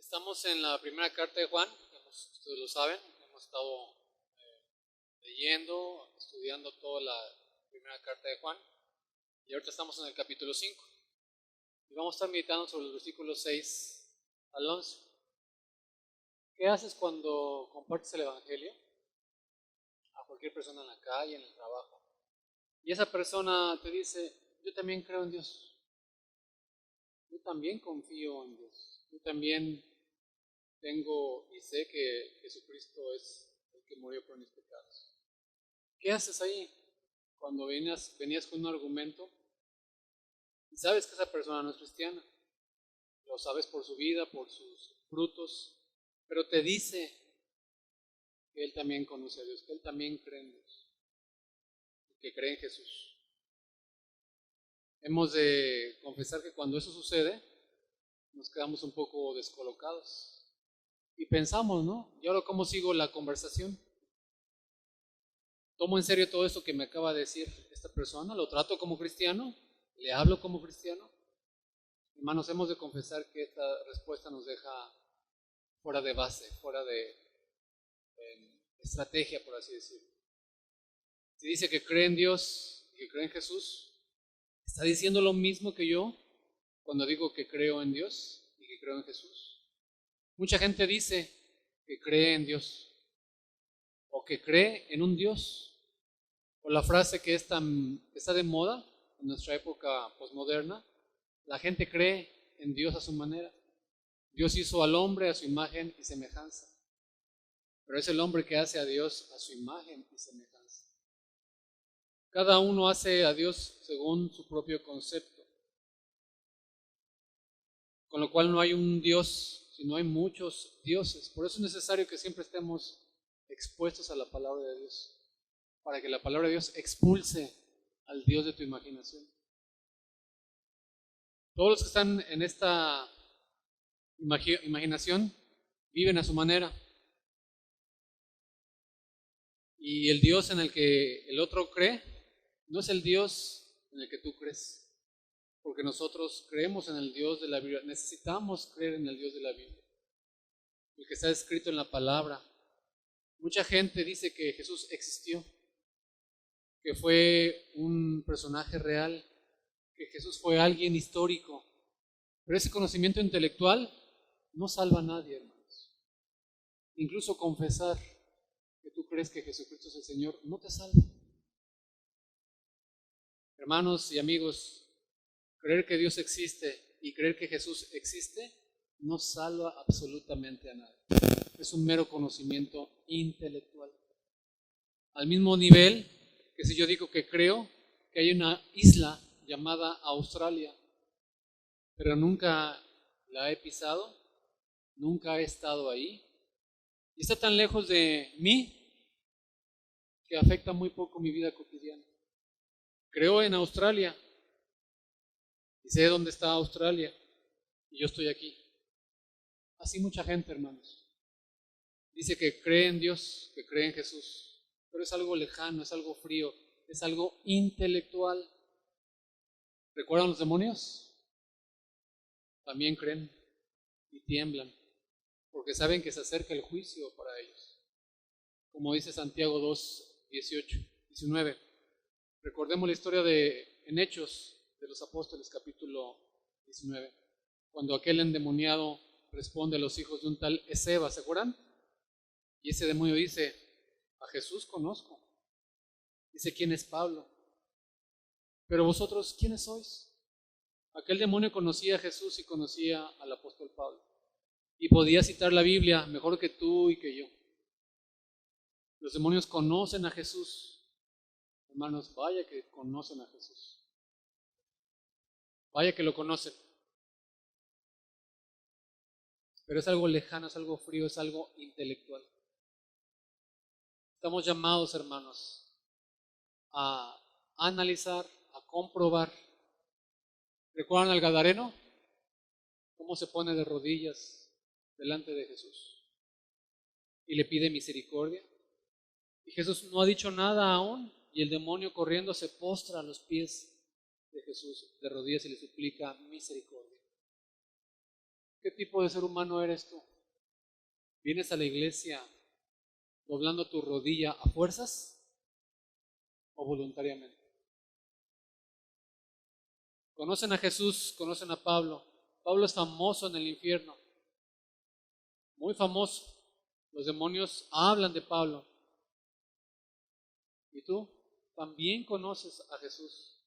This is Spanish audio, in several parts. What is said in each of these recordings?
Estamos en la primera carta de Juan, ustedes lo saben, hemos estado leyendo, estudiando toda la primera carta de Juan y ahorita estamos en el capítulo 5 y vamos a estar meditando sobre los versículos 6 al 11. ¿Qué haces cuando compartes el Evangelio a cualquier persona en la calle, en el trabajo? Y esa persona te dice, yo también creo en Dios, yo también confío en Dios, yo también tengo y sé que Jesucristo es el que murió por mis pecados. ¿Qué haces ahí cuando venías con un argumento y sabes que esa persona no es cristiana? Lo sabes por su vida, por sus frutos, pero te dice que él también conoce a Dios, que él también cree en Dios, que cree en Jesús. Hemos de confesar que cuando eso sucede, nos quedamos un poco descolocados y pensamos, ¿no? ¿Y ahora cómo sigo la conversación? ¿Tomo en serio todo esto que me acaba de decir esta persona? ¿Lo trato como cristiano? ¿Le hablo como cristiano? Hermanos, hemos de confesar que esta respuesta nos deja fuera de base, fuera de estrategia, por así decirlo. Si dice que cree en Dios y que cree en Jesús, ¿está diciendo lo mismo que yo cuando digo que creo en Dios y que creo en Jesús? Mucha gente dice que cree en Dios o que cree en un Dios. O la frase que está de moda en nuestra época posmoderna, la gente cree en Dios a su manera. Dios hizo al hombre a su imagen y semejanza, pero es el hombre que hace a Dios a su imagen y semejanza. Cada uno hace a Dios según su propio concepto, con lo cual no hay un Dios, sino hay muchos dioses. Por eso es necesario que siempre estemos expuestos a la palabra de Dios, para que la palabra de Dios expulse al Dios de tu imaginación. Todos los que están en esta imaginación viven a su manera. Y el Dios en el que el otro cree no es el Dios en el que tú crees. Porque nosotros creemos en el Dios de la Biblia. Necesitamos creer en el Dios de la Biblia, el que está escrito en la palabra. Mucha gente dice que Jesús existió, que fue un personaje real, que Jesús fue alguien histórico. Pero ese conocimiento intelectual no salva a nadie, hermanos. Incluso confesar que tú crees que Jesucristo es el Señor no te salva. Hermanos y amigos, creer que Dios existe y creer que Jesús existe no salva absolutamente a nadie. Es un mero conocimiento intelectual. Al mismo nivel que si yo digo que creo que hay una isla llamada Australia, pero nunca la he pisado, nunca he estado ahí, y está tan lejos de mí que afecta muy poco mi vida cotidiana. Creo en Australia y sé dónde está Australia y yo estoy aquí. Así mucha gente, hermanos. Dice que cree en Dios, que cree en Jesús, pero es algo lejano, es algo frío, es algo intelectual. ¿Recuerdan los demonios? También creen y tiemblan, porque saben que se acerca el juicio para ellos. Como dice Santiago 2, 18, 19. Recordemos la historia en Hechos de los Apóstoles, capítulo 19, cuando aquel endemoniado responde a los hijos de un tal Esceva, ¿se acuerdan? Y ese demonio dice, a Jesús conozco. Dice, ¿quién es Pablo? Pero vosotros, ¿quiénes sois? Aquel demonio conocía a Jesús y conocía al apóstol Pablo. Y podía citar la Biblia mejor que tú y que yo. Los demonios conocen a Jesús. Hermanos, vaya que conocen a Jesús. Vaya que lo conocen. Pero es algo lejano, es algo frío, es algo intelectual. Estamos llamados, hermanos, a analizar, a comprobar. ¿Recuerdan al Gadareno? ¿Cómo se pone de rodillas delante de Jesús? Y le pide misericordia. Y Jesús no ha dicho nada aún, y el demonio corriendo se postra a los pies de Jesús de rodillas y le suplica misericordia. ¿Qué tipo de ser humano eres tú? ¿Vienes a la iglesia doblando tu rodilla a fuerzas o voluntariamente? Conocen a Jesús, conocen a Pablo. Pablo es famoso en el infierno, muy famoso. Los demonios hablan de Pablo. ¿Y tú? También conoces a Jesús,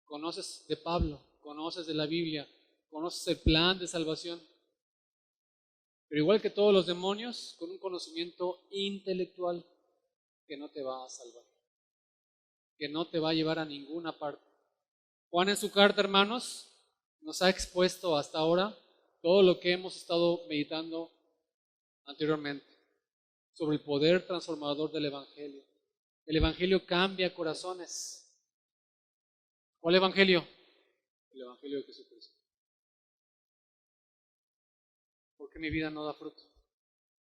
conoces de Pablo, conoces de la Biblia, conoces el plan de salvación. Pero igual que todos los demonios, con un conocimiento intelectual que no te va a salvar, que no te va a llevar a ninguna parte. Juan en su carta, hermanos, nos ha expuesto hasta ahora todo lo que hemos estado meditando anteriormente sobre el poder transformador del Evangelio. El Evangelio cambia corazones. ¿Cuál Evangelio? El Evangelio de Jesucristo. ¿Por qué mi vida no da fruto?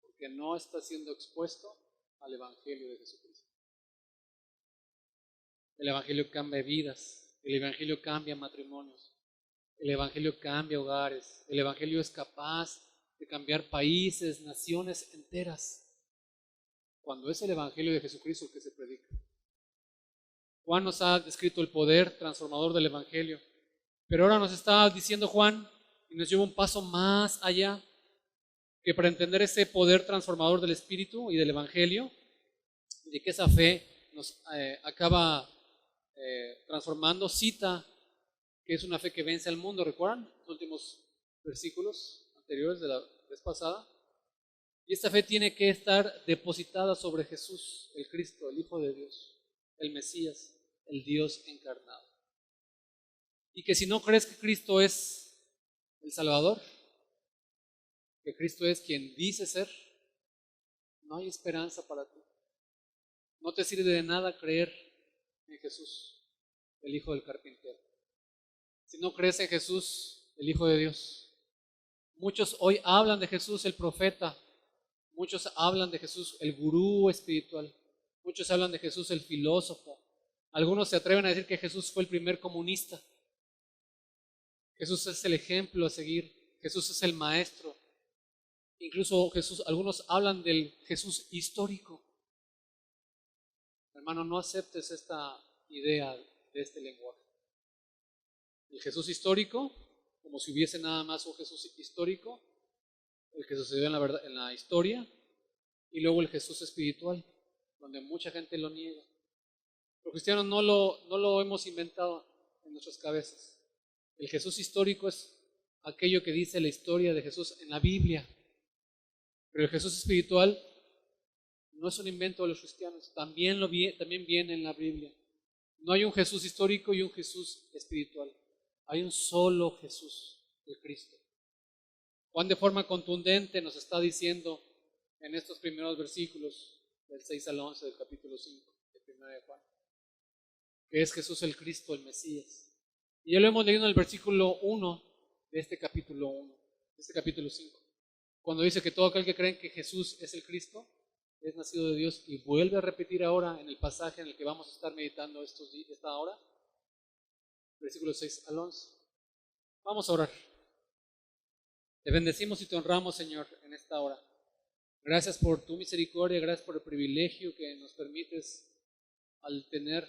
Porque no está siendo expuesto al Evangelio de Jesucristo. El Evangelio cambia vidas, el Evangelio cambia matrimonios, el Evangelio cambia hogares, el Evangelio es capaz de cambiar países, naciones enteras, cuando es el Evangelio de Jesucristo el que se predica. Juan nos ha descrito el poder transformador del Evangelio, pero ahora nos está diciendo Juan, y nos lleva un paso más allá, que para entender ese poder transformador del Espíritu y del Evangelio, de que esa fe nos acaba transformando, cita que es una fe que vence al mundo. ¿Recuerdan los últimos versículos anteriores de la vez pasada? Y esta fe tiene que estar depositada sobre Jesús, el Cristo, el Hijo de Dios, el Mesías, el Dios encarnado. Y que si no crees que Cristo es el Salvador, que Cristo es quien dice ser, no hay esperanza para ti. No te sirve de nada creer en Jesús, el Hijo del carpintero. Si no crees en Jesús, el Hijo de Dios. Muchos hoy hablan de Jesús, el profeta. Muchos hablan de Jesús, el gurú espiritual. Muchos hablan de Jesús, el filósofo. Algunos se atreven a decir que Jesús fue el primer comunista. Jesús es el ejemplo a seguir. Jesús es el maestro. Incluso algunos hablan del Jesús histórico. Hermano, no aceptes esta idea de este lenguaje. El Jesús histórico, como si hubiese nada más un Jesús histórico, el que sucedió en la historia, y luego el Jesús espiritual, donde mucha gente lo niega. Los cristianos no lo hemos inventado en nuestras cabezas. El Jesús histórico es aquello que dice la historia de Jesús en la Biblia. Pero el Jesús espiritual no es un invento de los cristianos, también viene en la Biblia. No hay un Jesús histórico y un Jesús espiritual. Hay un solo Jesús, el Cristo. Juan de forma contundente nos está diciendo en estos primeros versículos, del 6 al 11 del capítulo 5 de 1 de Juan, que es Jesús el Cristo, el Mesías. Y ya lo hemos leído en el versículo 1 de este capítulo 1, de este capítulo 5, cuando dice que todo aquel que cree que Jesús es el Cristo, es nacido de Dios, y vuelve a repetir ahora en el pasaje en el que vamos a estar meditando esta hora, versículos 6 al 11. Vamos a orar. Te bendecimos y te honramos, Señor, en esta hora. Gracias por tu misericordia, gracias por el privilegio que nos permites al tener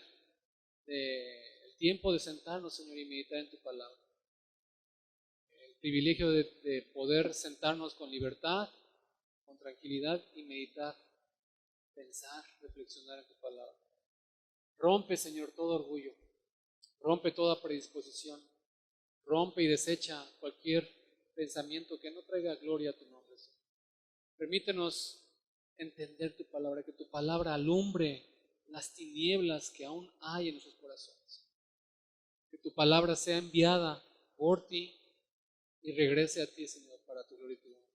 el tiempo de sentarnos, Señor, y meditar en tu palabra. El privilegio de poder sentarnos con libertad, con tranquilidad y meditar, pensar, reflexionar en tu palabra. Rompe, Señor, todo orgullo, rompe toda predisposición, rompe y desecha cualquier pensamiento que no traiga gloria a tu nombre, Señor. Permítenos entender tu palabra, que tu palabra alumbre las tinieblas que aún hay en nuestros corazones. Que tu palabra sea enviada por ti y regrese a ti, Señor, para tu gloria y tu honra.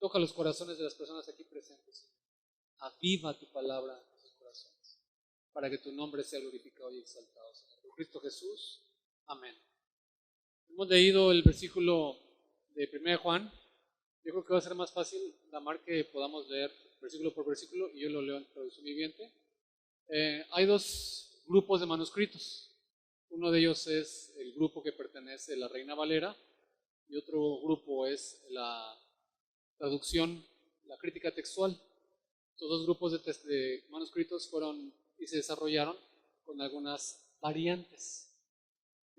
Toca los corazones de las personas aquí presentes, Señor. Aviva tu palabra en sus corazones, para que tu nombre sea glorificado y exaltado, Señor. Por Cristo Jesús. Amén. Hemos leído el versículo de 1 de Juan. Yo creo que va a ser más fácil, Damar, que podamos leer versículo por versículo, y yo lo leo en traducción viviente. Hay dos grupos de manuscritos. Uno de ellos es el grupo que pertenece a la Reina Valera, y otro grupo es la traducción, la crítica textual. Estos dos grupos de manuscritos fueron y se desarrollaron con algunas variantes.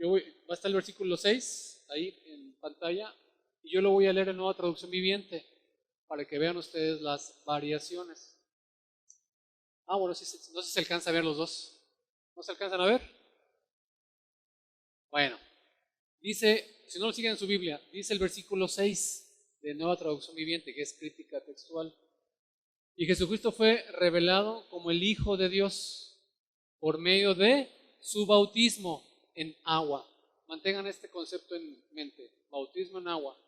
Va a estar el versículo 6 ahí en pantalla y yo lo voy a leer en Nueva Traducción Viviente para que vean ustedes las variaciones. Bueno, no sé si se alcanza a ver los dos. ¿No se alcanzan a ver? Bueno, dice, si no lo siguen en su Biblia, dice el versículo 6 de Nueva Traducción Viviente, que es crítica textual. Y Jesucristo fue revelado como el Hijo de Dios por medio de su bautismo en agua. Mantengan este concepto en mente, bautismo en agua.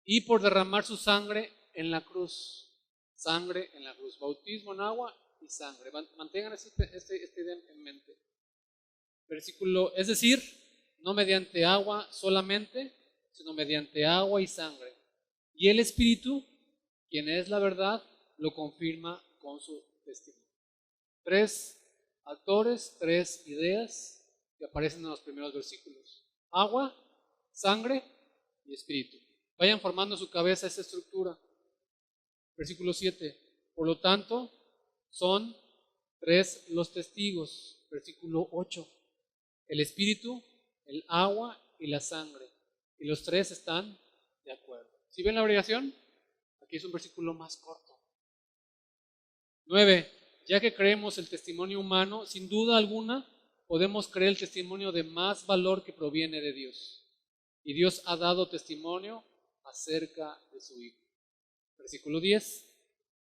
Y por derramar su sangre en la cruz. Sangre en la cruz, bautismo en agua y sangre. Mantengan esta idea en mente. Versículo, es decir, no mediante agua solamente, sino mediante agua y sangre. Y el Espíritu, quien es la verdad, lo confirma con su testimonio. 3 actores, 3 ideas que aparecen en los primeros versículos. Agua, sangre y Espíritu. Vayan formando en su cabeza esta estructura. Versículo 7. Por lo tanto, son 3 los testigos. Versículo 8. El Espíritu, el agua y la sangre. Y los 3 están de acuerdo. ¿Sí ven la abreviación? Aquí es un versículo más corto. 9. Ya que creemos el testimonio humano, sin duda alguna podemos creer el testimonio de más valor que proviene de Dios. Y Dios ha dado testimonio acerca de su Hijo. Versículo 10.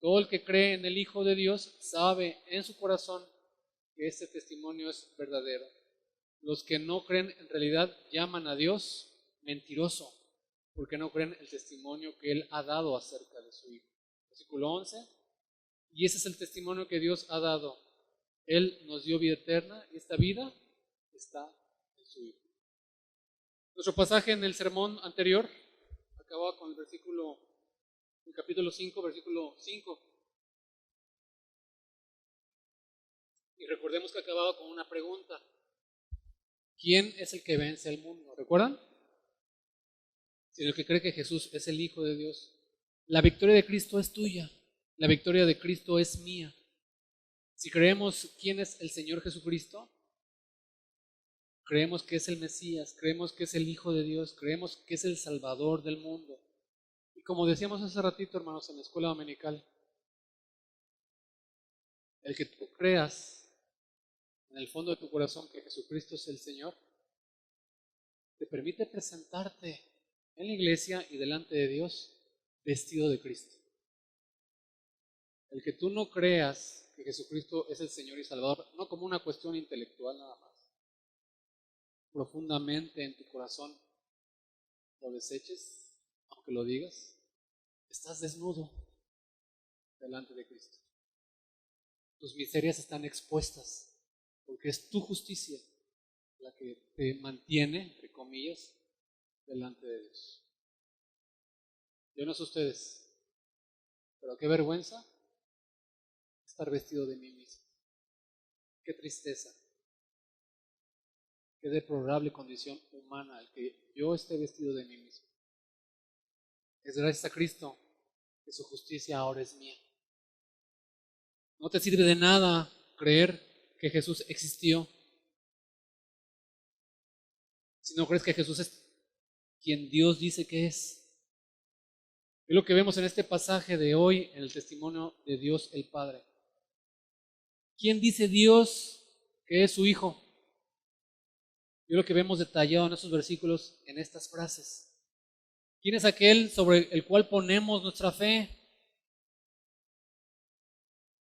Todo el que cree en el Hijo de Dios sabe en su corazón que este testimonio es verdadero. Los que no creen en realidad llaman a Dios mentiroso, porque no creen el testimonio que Él ha dado acerca de su Hijo. Versículo 11. Y ese es el testimonio que Dios ha dado. Él nos dio vida eterna y esta vida está en su Hijo. Nuestro pasaje en el sermón anterior acababa con el capítulo 5, versículo 5. Y recordemos que acababa con una pregunta. ¿Quién es el que vence al mundo? ¿Recuerdan? Sino el que cree que Jesús es el Hijo de Dios. La victoria de Cristo es tuya. La victoria de Cristo es mía. Si creemos quién es el Señor Jesucristo, creemos que es el Mesías, creemos que es el Hijo de Dios, creemos que es el Salvador del mundo. Y como decíamos hace ratito, hermanos, en la escuela dominical, el que tú creas en el fondo de tu corazón que Jesucristo es el Señor, te permite presentarte en la iglesia y delante de Dios vestido de Cristo. El que tú no creas que Jesucristo es el Señor y Salvador, no como una cuestión intelectual nada más, profundamente en tu corazón lo deseches, aunque lo digas, estás desnudo delante de Cristo. Tus miserias están expuestas, porque es tu justicia la que te mantiene, entre comillas, delante de Dios. Yo no sé ustedes, pero qué vergüenza estar vestido de mí mismo. Qué tristeza, qué deplorable condición humana el que yo esté vestido de mí mismo. Es gracias a Cristo que su justicia ahora es mía. No te sirve de nada creer que Jesús existió si no crees que Jesús es quien Dios dice que es. Es lo que vemos en este pasaje de hoy en el testimonio de Dios el Padre. ¿Quién dice Dios que es su Hijo? Es lo que vemos detallado en estos versículos, en estas frases. ¿Quién es aquel sobre el cual ponemos nuestra fe?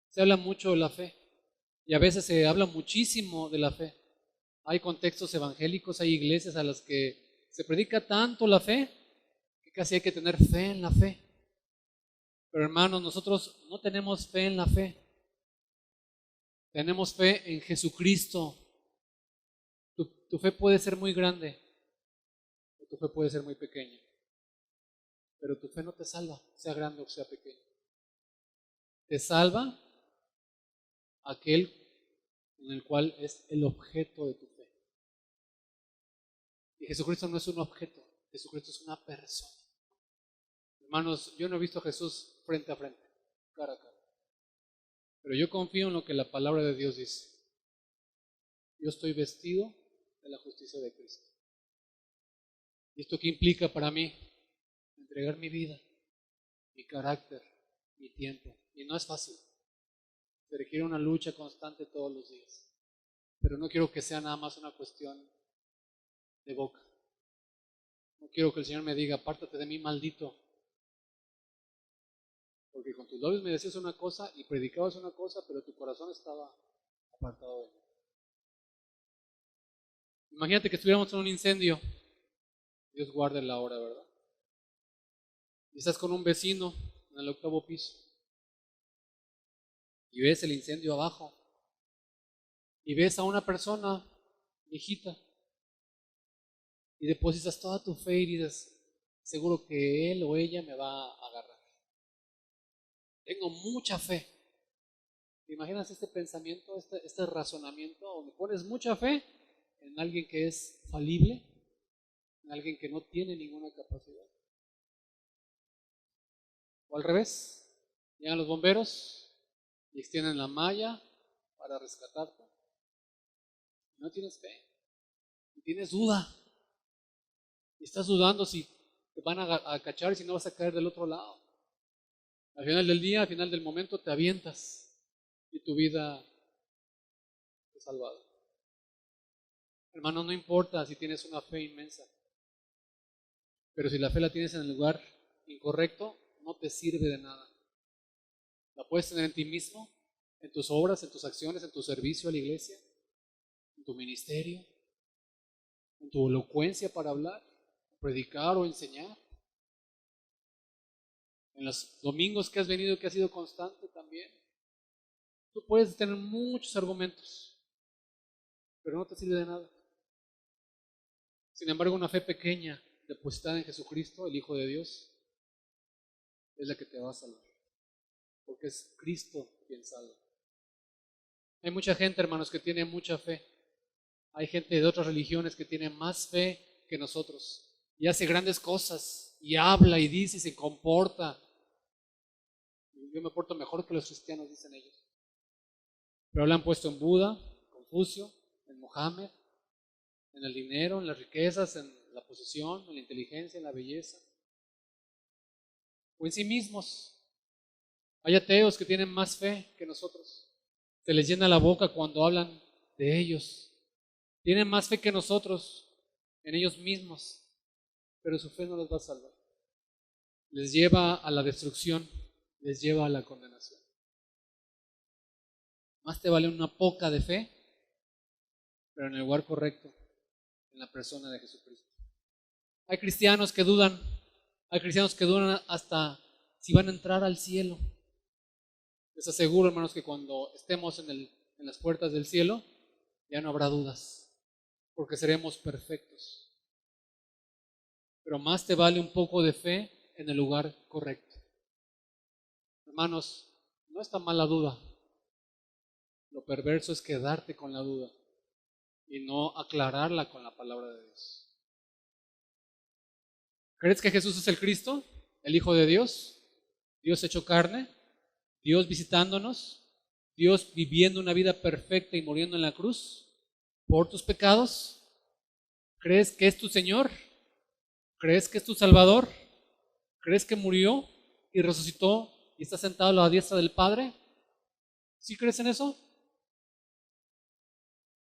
Se habla mucho de la fe y a veces se habla muchísimo de la fe. Hay contextos evangélicos, hay iglesias a las que se predica tanto la fe que casi hay que tener fe en la fe. Pero hermanos, nosotros no tenemos fe en la fe. Tenemos fe en Jesucristo. Tu fe puede ser muy grande o tu fe puede ser muy pequeña. Pero tu fe no te salva, sea grande o sea pequeña. Te salva aquel en el cual es el objeto de tu fe. Y Jesucristo no es un objeto. Jesucristo es una persona. Hermanos, yo no he visto a Jesús frente a frente, cara a cara. Pero yo confío en lo que la palabra de Dios dice. Yo estoy vestido de la justicia de Cristo. ¿Y esto qué implica para mí? Entregar mi vida, mi carácter, mi tiempo. Y no es fácil. Se requiere una lucha constante todos los días. Pero no quiero que sea nada más una cuestión de boca. No quiero que el Señor me diga, apártate de mí, maldito. Porque con tus labios me decías una cosa y predicabas una cosa, pero tu corazón estaba apartado de mí. Imagínate que estuviéramos en un incendio. Dios guarde la hora, ¿verdad? Y estás con un vecino en el 8º piso. Y ves el incendio abajo. Y ves a una persona viejita. Y depositas toda tu fe y dices, seguro que él o ella me va a agarrar. Tengo mucha fe. ¿Te imaginas este pensamiento, este razonamiento, donde pones mucha fe en alguien que es falible, en alguien que no tiene ninguna capacidad? O al revés, llegan los bomberos y extienden la malla para rescatarte. No tienes fe, y tienes duda, y estás dudando si te van a cachar y si no vas a caer del otro lado. Al final del día, al final del momento, te avientas y tu vida es salvada. Hermano, no importa si tienes una fe inmensa, pero si la fe la tienes en el lugar incorrecto, no te sirve de nada. La puedes tener en ti mismo, en tus obras, en tus acciones, en tu servicio a la iglesia, en tu ministerio, en tu elocuencia para hablar, predicar o enseñar. En los domingos que has venido, que has sido constante también. Tú puedes tener muchos argumentos, pero no te sirve de nada. Sin embargo, una fe pequeña, depositada en Jesucristo, el Hijo de Dios, es la que te va a salvar. Porque es Cristo quien salva. Hay mucha gente, hermanos, que tiene mucha fe. Hay gente de otras religiones que tiene más fe que nosotros. Y hace grandes cosas. Y habla y dice y se comporta. Yo me porto mejor que los cristianos, dicen ellos. Pero le han puesto en Buda, Confucio, en Mohammed, en el dinero, en las riquezas, en la posesión, en la inteligencia, en la belleza. O en sí mismos. Hay ateos que tienen más fe que nosotros. Se les llena la boca cuando hablan de ellos. Tienen más fe que nosotros en ellos mismos, pero su fe no los va a salvar. Les lleva a la destrucción, les lleva a la condenación. Más te vale una poca de fe, pero en el lugar correcto, en la persona de Jesucristo. Hay cristianos que dudan hasta si van a entrar al cielo. Les aseguro, hermanos, que cuando estemos en las puertas del cielo, ya no habrá dudas, porque seremos perfectos. Pero más te vale un poco de fe en el lugar correcto. Hermanos, no está mal la duda. Lo perverso es quedarte con la duda y no aclararla con la palabra de Dios. ¿Crees que Jesús es el Cristo, el Hijo de Dios? Dios hecho carne, Dios visitándonos, Dios viviendo una vida perfecta y muriendo en la cruz por tus pecados. ¿Crees que es tu Señor? ¿Crees que es tu Salvador? ¿Crees que murió y resucitó y está sentado a la diestra del Padre? ¿Sí crees en eso?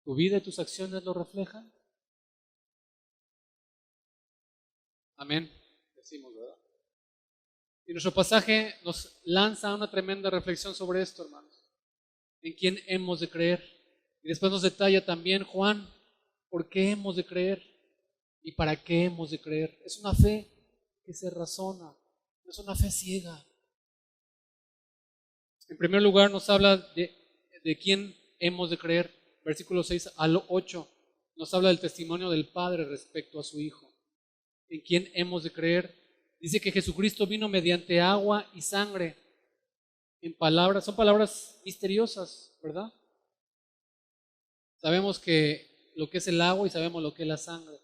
¿Tu vida y tus acciones lo reflejan? Amén. Decimos, ¿verdad? Y nuestro pasaje nos lanza una tremenda reflexión sobre esto, hermanos. ¿En quién hemos de creer? Y después nos detalla también Juan, ¿por qué hemos de creer? ¿Y para qué hemos de creer? Es una fe que se razona, no es una fe ciega. En primer lugar nos habla de quién hemos de creer. Versículo 6 al 8 nos habla del testimonio del Padre respecto a su Hijo. ¿En quién hemos de creer? Dice que Jesucristo vino mediante agua y sangre. Son palabras misteriosas, ¿verdad? Sabemos que lo que es el agua y sabemos lo que es la sangre.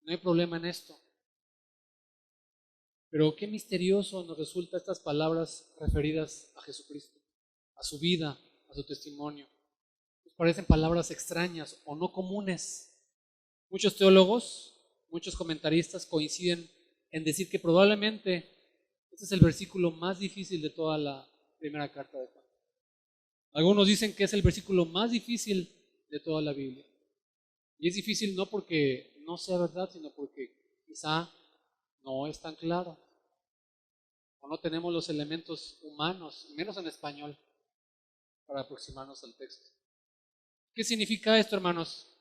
No hay problema en esto. Pero qué misterioso nos resulta estas palabras referidas a Jesucristo, a su vida, a su testimonio. Nos parecen palabras extrañas o no comunes. Muchos teólogos, muchos comentaristas coinciden en decir que probablemente este es el versículo más difícil de toda la primera carta de Juan. Algunos dicen que es el versículo más difícil de toda la Biblia. Y es difícil no porque no sea verdad, sino porque quizá no es tan claro. O no tenemos los elementos humanos, menos en español, para aproximarnos al texto. ¿Qué significa esto, hermanos?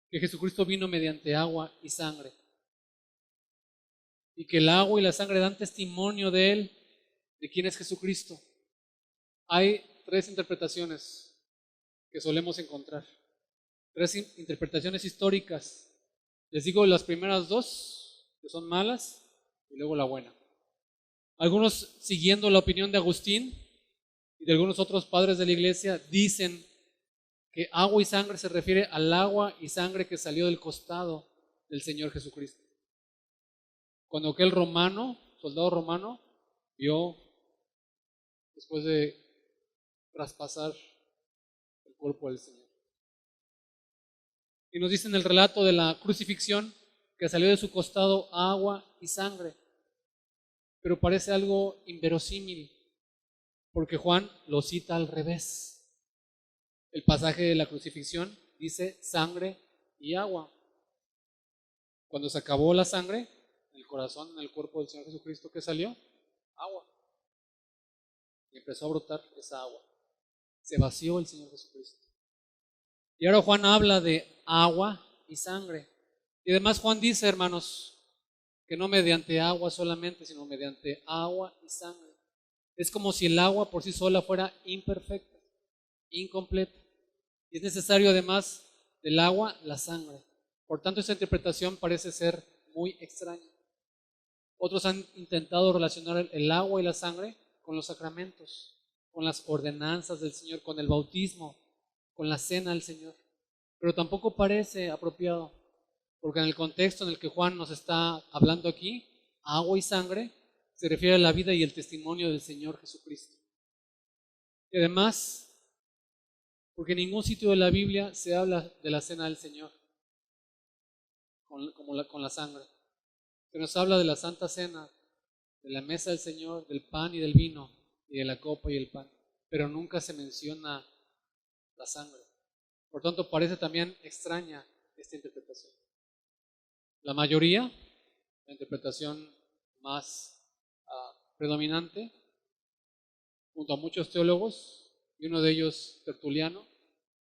Que Jesucristo vino mediante agua y sangre. Y que el agua y la sangre dan testimonio de Él, de quién es Jesucristo. Hay tres interpretaciones que solemos encontrar. Tres interpretaciones históricas. Les digo las primeras dos, que son malas, y luego la buena. Algunos, siguiendo la opinión de Agustín y de algunos otros padres de la iglesia, dicen que agua y sangre se refiere al agua y sangre que salió del costado del Señor Jesucristo. Cuando aquel romano, soldado romano, vio, después de traspasar el cuerpo del Señor. Y nos dice en el relato de la crucifixión que salió de su costado agua y sangre. Pero parece algo inverosímil, porque Juan lo cita al revés. El pasaje de la crucifixión dice sangre y agua. Cuando se acabó la sangre, en el corazón, en el cuerpo del Señor Jesucristo, ¿qué salió? Agua. Y empezó a brotar esa agua. Se vació el Señor Jesucristo. Y ahora Juan habla de agua y sangre. Y además Juan dice, hermanos, que no mediante agua solamente, sino mediante agua y sangre. Es como si el agua por sí sola fuera imperfecta, incompleta. Y es necesario además del agua, la sangre. Por tanto, esta interpretación parece ser muy extraña. Otros han intentado relacionar el agua y la sangre con los sacramentos, con las ordenanzas del Señor, con el bautismo, con la cena del Señor. Pero tampoco parece apropiado, porque en el contexto en el que Juan nos está hablando aquí, agua y sangre se refiere a la vida y el testimonio del Señor Jesucristo. Y además, porque en ningún sitio de la Biblia se habla de la cena del Señor con la sangre. Se nos habla de la Santa Cena, de la mesa del Señor, del pan y del vino, y de la copa y el pan, pero nunca se menciona la sangre. Por tanto, parece también extraña esta interpretación. La mayoría, la interpretación más predominante, junto a muchos teólogos, y uno de ellos Tertuliano,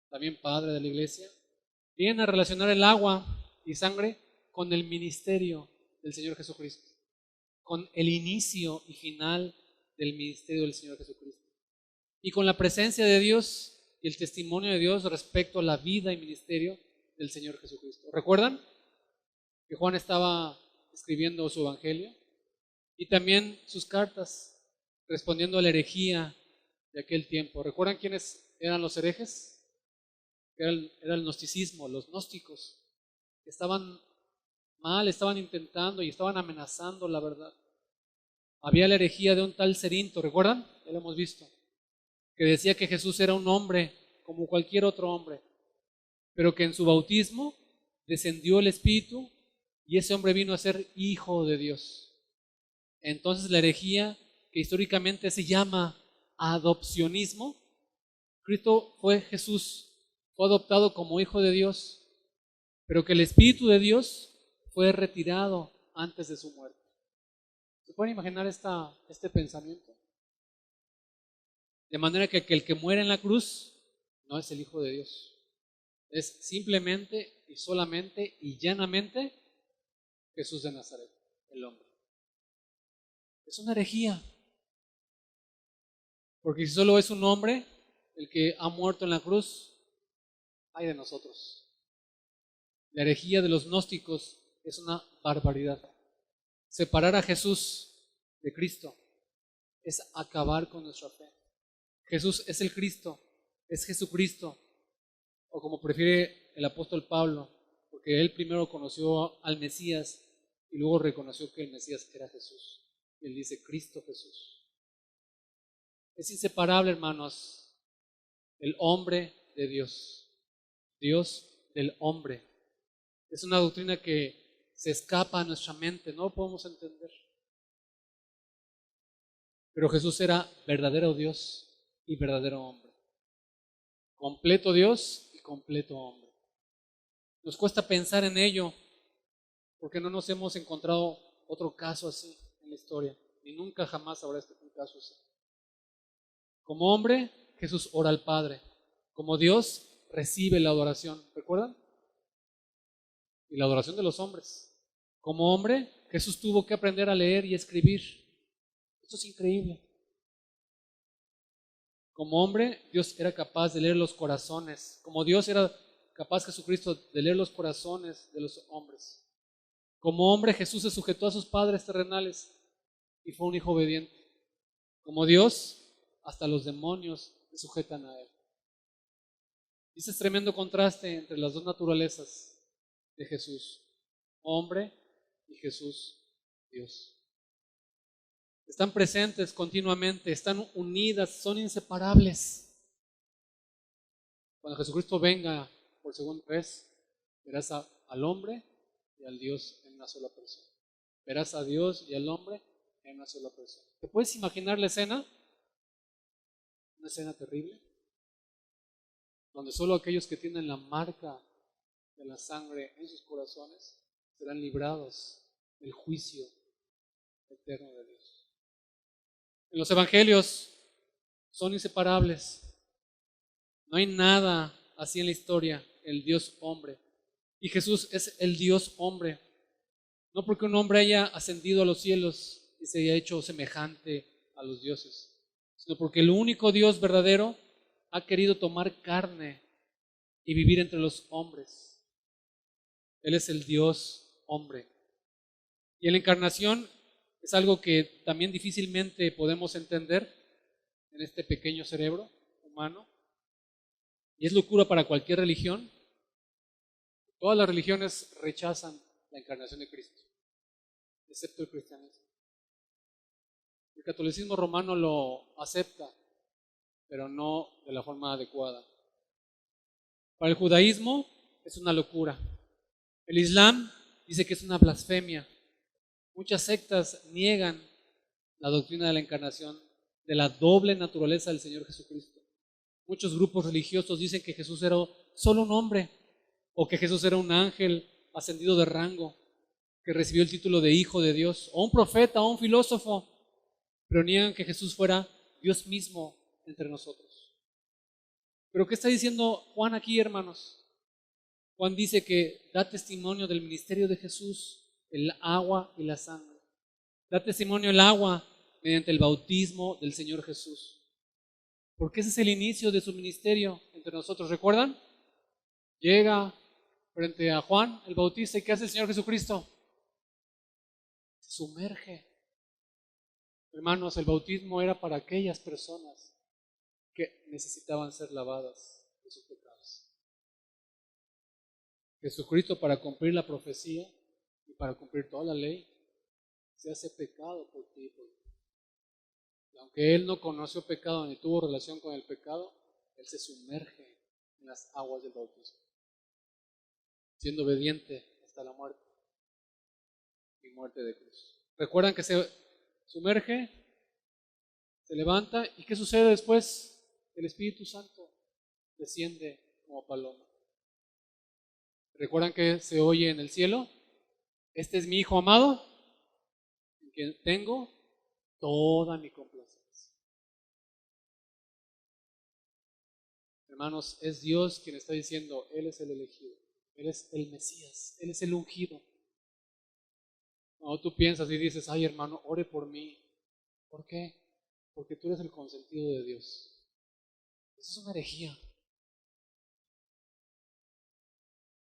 también padre de la iglesia, vienen a relacionar el agua y sangre con el ministerio del Señor Jesucristo, con el inicio y final del ministerio del Señor Jesucristo, y con la presencia de Dios y el testimonio de Dios respecto a la vida y ministerio del Señor Jesucristo. ¿Recuerdan que Juan estaba escribiendo su evangelio y también sus cartas respondiendo a la herejía de aquel tiempo? ¿Recuerdan quiénes eran los herejes? Era el gnosticismo, los gnósticos, que estaban mal, estaban intentando y estaban amenazando la verdad. Había la herejía de un tal Cerinto, ¿recuerdan? Ya lo hemos visto, que decía que Jesús era un hombre como cualquier otro hombre, pero que en su bautismo descendió el Espíritu y ese hombre vino a ser hijo de Dios. Entonces la herejía, que históricamente se llama adopcionismo, Jesús fue adoptado como hijo de Dios, pero que el Espíritu de Dios fue retirado antes de su muerte. ¿Se pueden imaginar este pensamiento? De manera que el que muere en la cruz no es el Hijo de Dios. Es simplemente y solamente y llanamente Jesús de Nazaret, el hombre. Es una herejía. Porque si solo es un hombre el que ha muerto en la cruz, ay de nosotros. La herejía de los gnósticos es una barbaridad. Separar a Jesús de Cristo es acabar con nuestra fe. Jesús es el Cristo, es Jesucristo, o como prefiere el apóstol Pablo, porque él primero conoció al Mesías y luego reconoció que el Mesías era Jesús. Y él dice Cristo Jesús. Es inseparable, hermanos, el hombre de Dios, Dios del hombre. Es una doctrina que se escapa a nuestra mente, no lo podemos entender. Pero Jesús era verdadero Dios y verdadero hombre. Completo Dios y completo hombre. Nos cuesta pensar en ello porque no nos hemos encontrado otro caso así en la historia. Y nunca jamás habrá un caso así. Como hombre, Jesús ora al Padre. Como Dios, recibe la adoración. ¿Recuerdan? Y la adoración de los hombres. Como hombre, Jesús tuvo que aprender a leer y escribir. Esto es increíble. Como hombre, Dios era capaz de leer los corazones. Como Dios era capaz, Jesucristo, de leer los corazones de los hombres. Como hombre, Jesús se sujetó a sus padres terrenales y fue un hijo obediente. Como Dios, hasta los demonios se sujetan a él. Y ese es tremendo contraste entre las dos naturalezas de Jesús, hombre y Jesús, Dios. Están presentes continuamente, están unidas, son inseparables. Cuando Jesucristo venga por segunda vez, verás al hombre y al Dios en una sola persona. Verás a Dios y al hombre en una sola persona. ¿Te puedes imaginar la escena? Una escena terrible, donde solo aquellos que tienen la marca de la sangre en sus corazones serán librados del juicio eterno de Dios. En los evangelios son inseparables. No hay nada así en la historia, el Dios hombre. Y Jesús es el Dios hombre. No porque un hombre haya ascendido a los cielos y se haya hecho semejante a los dioses, sino porque el único Dios verdadero ha querido tomar carne y vivir entre los hombres. Él es el Dios hombre. Y en la encarnación es algo que también difícilmente podemos entender en este pequeño cerebro humano. Y es locura para cualquier religión. Todas las religiones rechazan la encarnación de Cristo, excepto el cristianismo. El catolicismo romano lo acepta, pero no de la forma adecuada. Para el judaísmo es una locura. El islam dice que es una blasfemia. Muchas sectas niegan la doctrina de la encarnación, de la doble naturaleza del Señor Jesucristo. Muchos grupos religiosos dicen que Jesús era solo un hombre, o que Jesús era un ángel ascendido de rango, que recibió el título de Hijo de Dios, o un profeta, o un filósofo, pero niegan que Jesús fuera Dios mismo entre nosotros. Pero ¿qué está diciendo Juan aquí, hermanos? Juan dice que da testimonio del ministerio de Jesús, el agua y la sangre. Da testimonio el agua mediante el bautismo del Señor Jesús. Porque ese es el inicio de su ministerio entre nosotros. ¿Recuerdan? Llega frente a Juan el Bautista y ¿qué hace el Señor Jesucristo? Se sumerge. Hermanos, el bautismo era para aquellas personas que necesitaban ser lavadas de sus pecados. Jesucristo, para cumplir la profecía y para cumplir toda la ley, se hace pecado por ti y por mí. Y aunque Él no conoció pecado ni tuvo relación con el pecado, Él se sumerge en las aguas del bautismo, siendo obediente hasta la muerte y muerte de cruz. ¿Recuerdan que se sumerge, se levanta y qué sucede después? El Espíritu Santo desciende como paloma. ¿Recuerdan que se oye en el cielo? Este es mi Hijo amado, en quien tengo toda mi complacencia. Hermanos, es Dios quien está diciendo, Él es el elegido, Él es el Mesías, Él es el ungido. No, tú piensas y dices, ay hermano, ore por mí. ¿Por qué? Porque tú eres el consentido de Dios. Eso es una herejía.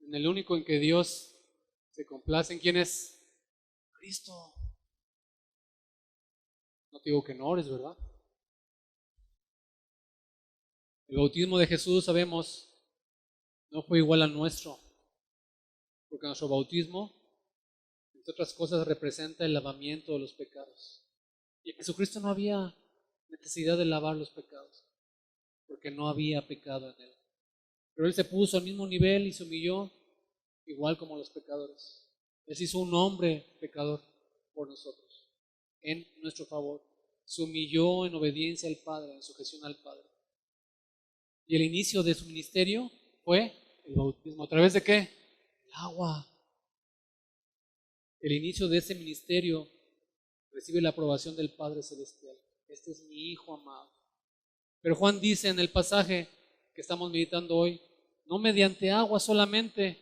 En el único en que Dios se complace, ¿en quién es? Cristo. No te digo que no ores, ¿verdad? El bautismo de Jesús, sabemos, no fue igual al nuestro, porque nuestro bautismo, entre otras cosas, representa el lavamiento de los pecados. Y en Jesucristo no había necesidad de lavar los pecados, porque no había pecado en Él. Pero Él se puso al mismo nivel y se humilló igual como los pecadores. Él se hizo un hombre pecador por nosotros, en nuestro favor. Se humilló en obediencia al Padre, en sujeción al Padre. Y el inicio de su ministerio fue el bautismo. ¿A través de qué? El agua. El inicio de ese ministerio recibe la aprobación del Padre Celestial. Este es mi Hijo amado. Pero Juan dice en el pasaje que estamos meditando hoy, no mediante agua solamente.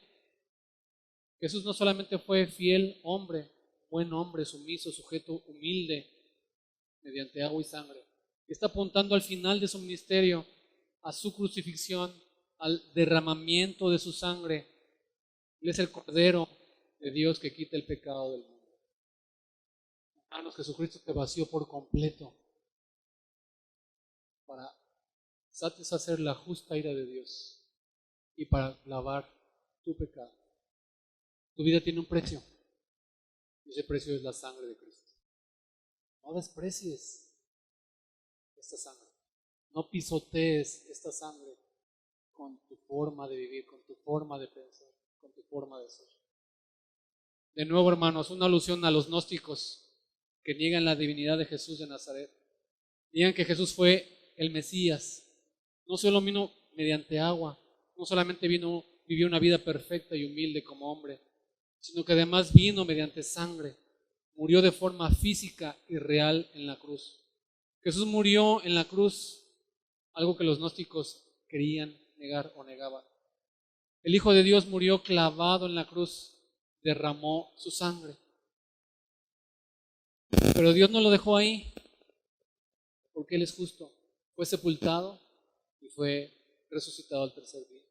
Jesús no solamente fue fiel hombre, buen hombre, sumiso, sujeto, humilde, mediante agua y sangre. Está apuntando al final de su ministerio, a su crucifixión, al derramamiento de su sangre. Él es el Cordero de Dios que quita el pecado del mundo. Hermanos, Jesucristo te vació por completo para satisfacer la justa ira de Dios y para lavar tu pecado. Tu vida tiene un precio y ese precio es la sangre de Cristo. No desprecies esta sangre. No pisotees esta sangre con tu forma de vivir, con tu forma de pensar, con tu forma de ser. De nuevo, hermanos, una alusión a los gnósticos que niegan la divinidad de Jesús de Nazaret. Niegan que Jesús fue el Mesías. No solo vino mediante agua, no solamente vivió una vida perfecta y humilde como hombre, sino que además vino mediante sangre. Murió de forma física y real en la cruz. Jesús murió en la cruz, algo que los gnósticos querían negar o negaban. El Hijo de Dios murió clavado en la cruz, derramó su sangre. Pero Dios no lo dejó ahí, porque Él es justo. Fue sepultado y fue resucitado al tercer día.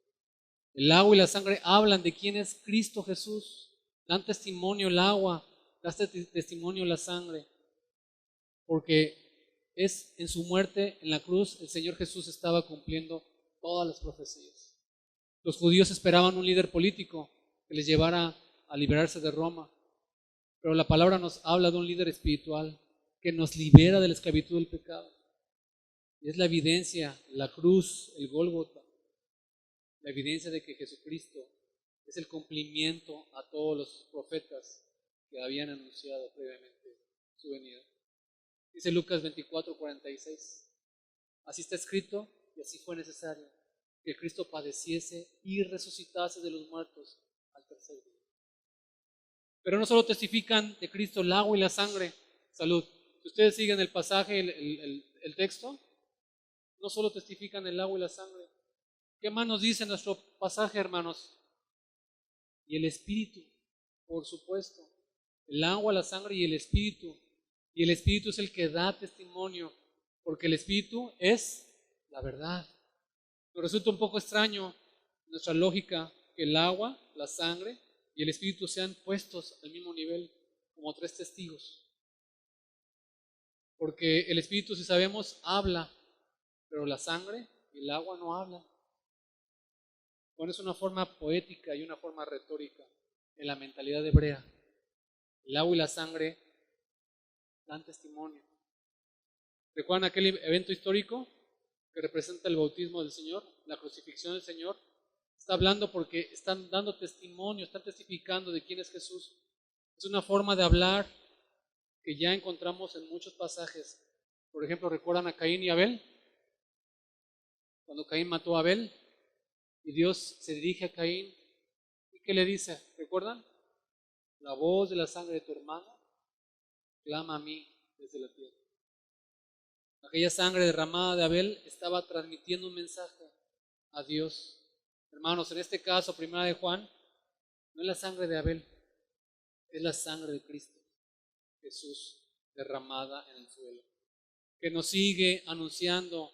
El agua y la sangre hablan de quién es Cristo Jesús. Dan testimonio el agua, da testimonio la sangre, porque es en su muerte en la cruz el Señor Jesús estaba cumpliendo todas las profecías. Los judíos esperaban un líder político que les llevara a liberarse de Roma, pero la palabra nos habla de un líder espiritual que nos libera de la esclavitud del pecado. Y es la evidencia, la cruz, el Gólgota, la evidencia de que Jesucristo es el cumplimiento a todos los profetas que habían anunciado previamente su venida. Dice Lucas 24:46. Así está escrito y así fue necesario que Cristo padeciese y resucitase de los muertos al tercer día. Pero no solo testifican de Cristo el agua y la sangre. Salud. Si ustedes siguen el pasaje, el texto, no solo testifican el agua y la sangre. ¿Qué más nos dice nuestro pasaje, hermanos? Y el Espíritu, por supuesto. El agua, la sangre y el Espíritu. Y el Espíritu es el que da testimonio, porque el Espíritu es la verdad. Nos resulta un poco extraño nuestra lógica que el agua, la sangre y el Espíritu sean puestos al mismo nivel como tres testigos. Porque el Espíritu, si sabemos, habla, pero la sangre y el agua no hablan. Bueno, es una forma poética y una forma retórica en la mentalidad hebrea. El agua y la sangre dan testimonio. ¿Recuerdan aquel evento histórico que representa el bautismo del Señor, la crucifixión del Señor? Está hablando porque están dando testimonio, están testificando de quién es Jesús. Es una forma de hablar que ya encontramos en muchos pasajes. Por ejemplo, ¿recuerdan a Caín y Abel? Cuando Caín mató a Abel y Dios se dirige a Caín, ¿y qué le dice? ¿Recuerdan? La voz de la sangre de tu hermano clama a mí desde la tierra. Aquella sangre derramada de Abel estaba transmitiendo un mensaje a Dios. Hermanos, en este caso, primera de Juan, no es la sangre de Abel, es la sangre de Cristo, Jesús, derramada en el suelo, que nos sigue anunciando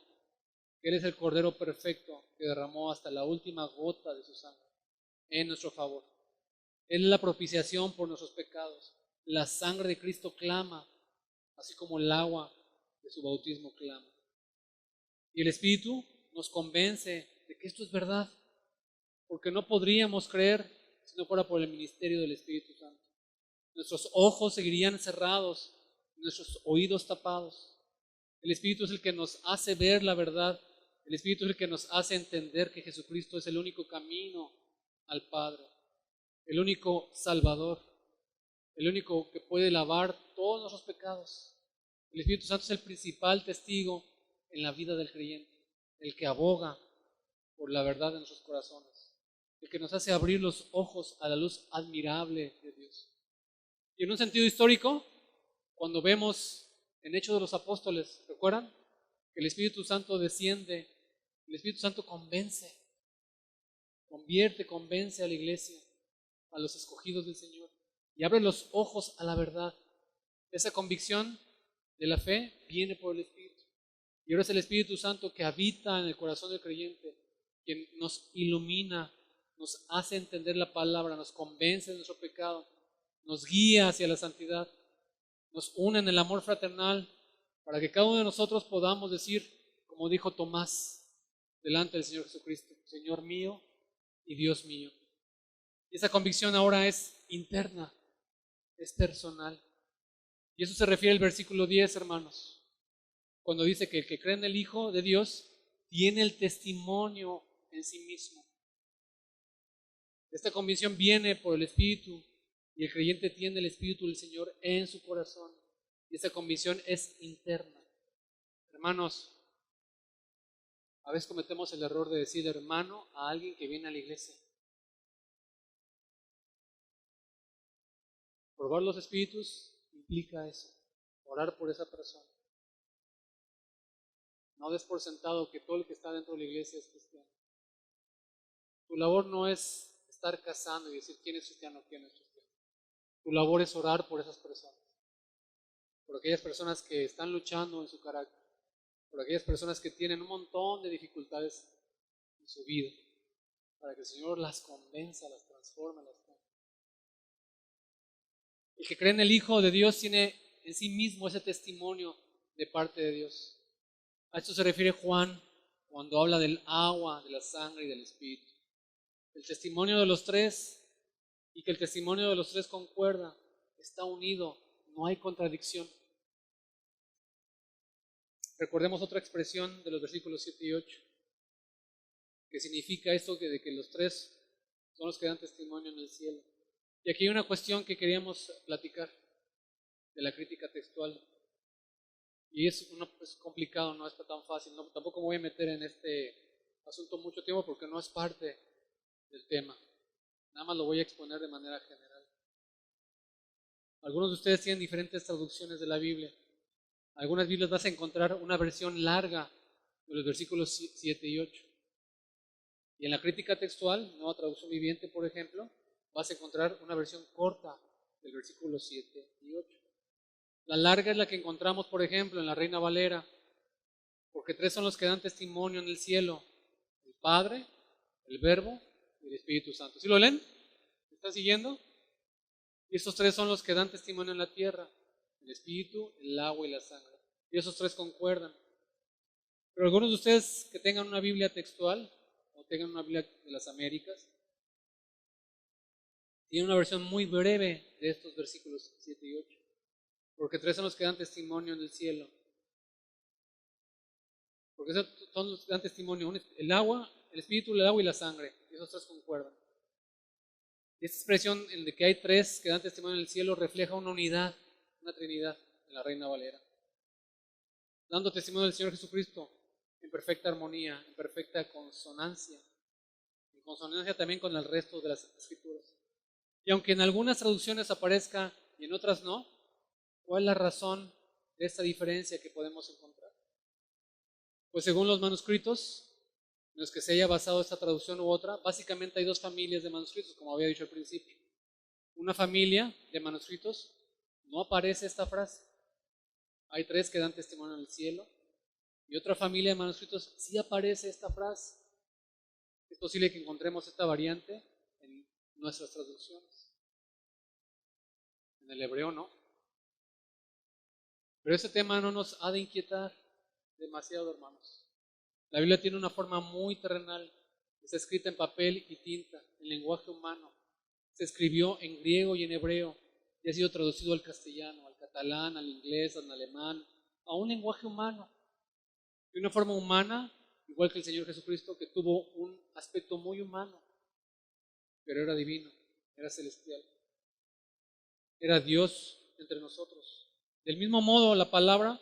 que Él es el Cordero perfecto que derramó hasta la última gota de su sangre en nuestro favor. Él es la propiciación por nuestros pecados. La sangre de Cristo clama, así como el agua de su bautismo clama. Y el Espíritu nos convence de que esto es verdad, porque no podríamos creer si no fuera por el ministerio del Espíritu Santo. Nuestros ojos seguirían cerrados, nuestros oídos tapados. El Espíritu es el que nos hace ver la verdad. El Espíritu es el que nos hace entender que Jesucristo es el único camino al Padre, el único Salvador, el único que puede lavar todos nuestros pecados. El Espíritu Santo es el principal testigo en la vida del creyente, el que aboga por la verdad de nuestros corazones, el que nos hace abrir los ojos a la luz admirable de Dios. Y en un sentido histórico, cuando vemos en Hechos de los Apóstoles, ¿recuerdan? Que el Espíritu Santo desciende, el Espíritu Santo convence, convence a la iglesia, a los escogidos del Señor, y abre los ojos a la verdad. Esa convicción de la fe viene por el Espíritu. Y ahora es el Espíritu Santo que habita en el corazón del creyente, quien nos ilumina, nos hace entender la palabra, nos convence de nuestro pecado, nos guía hacia la santidad, nos une en el amor fraternal, para que cada uno de nosotros podamos decir, como dijo Tomás, delante del Señor Jesucristo: Señor mío y Dios mío. Y esa convicción ahora es interna, es personal. Y eso se refiere al versículo 10, hermanos, cuando dice que el que cree en el Hijo de Dios tiene el testimonio en sí mismo. Esta convicción viene por el Espíritu, y el creyente tiene el Espíritu del Señor en su corazón. Y esa convicción es interna. Hermanos, a veces cometemos el error de decir hermano a alguien que viene a la iglesia. Probar los espíritus implica eso, orar por esa persona. No des por sentado que todo el que está dentro de la iglesia es cristiano. Tu labor no es estar cazando y decir quién es cristiano o quién no es cristiano. Tu labor es orar por esas personas, por aquellas personas que están luchando en su carácter, por aquellas personas que tienen un montón de dificultades en su vida, para que el Señor las convenza, las transforme, las cambie. El que cree en el Hijo de Dios tiene en sí mismo ese testimonio de parte de Dios. A esto se refiere Juan cuando habla del agua, de la sangre y del Espíritu. El testimonio de los tres, y que el testimonio de los tres concuerda, está unido, no hay contradicción. Recordemos otra expresión de los versículos 7 y 8, que significa esto de que los tres son los que dan testimonio en el cielo. Y aquí hay una cuestión que queríamos platicar de la crítica textual. Y es complicado, no está tan fácil. No, tampoco me voy a meter en este asunto mucho tiempo porque no es parte del tema. Nada más lo voy a exponer de manera general. Algunos de ustedes tienen diferentes traducciones de la Biblia. Algunas Biblias vas a encontrar una versión larga de los versículos 7 y 8. Y en la crítica textual, Nueva Traducción Viviente, por ejemplo, vas a encontrar una versión corta del versículo 7 y 8. La larga es la que encontramos, por ejemplo, en la Reina Valera, porque tres son los que dan testimonio en el cielo: el Padre, el Verbo y el Espíritu Santo. ¿Sí lo leen? ¿Me están siguiendo? Y estos tres son los que dan testimonio en la tierra: el Espíritu, el agua y la sangre. Y esos tres concuerdan. Pero algunos de ustedes que tengan una Biblia textual o tengan una Biblia de las Américas, tienen una versión muy breve de estos versículos 7 y 8. Porque tres son los que dan testimonio en el cielo. Porque son los que dan testimonio: el agua, el Espíritu, el agua y la sangre. Y esos tres concuerdan. Y esta expresión de que hay tres que dan testimonio en el cielo refleja una unidad, una trinidad en la Reina Valera. Dando testimonio del Señor Jesucristo en perfecta armonía, en perfecta consonancia. En consonancia también con el resto de las Escrituras. Y aunque en algunas traducciones aparezca y en otras no, ¿cuál es la razón de esta diferencia que podemos encontrar? Pues según los manuscritos en los que se haya basado esta traducción u otra, básicamente hay dos familias de manuscritos, como había dicho al principio. Una familia de manuscritos no aparece esta frase. Hay tres que dan testimonio en el cielo. Y otra familia de manuscritos sí aparece esta frase. Es posible que encontremos esta variante en nuestras traducciones. En el hebreo no. Pero ese tema no nos ha de inquietar demasiado, hermanos. La Biblia tiene una forma muy terrenal. Está escrita en papel y tinta, en lenguaje humano. Se escribió en griego y en hebreo y ha sido traducido al castellano, al catalán. catalán, al inglés, al alemán, a un lenguaje humano, de una forma humana, igual que el Señor Jesucristo, que tuvo un aspecto muy humano, pero era divino, era celestial, era Dios entre nosotros. Del mismo modo, la palabra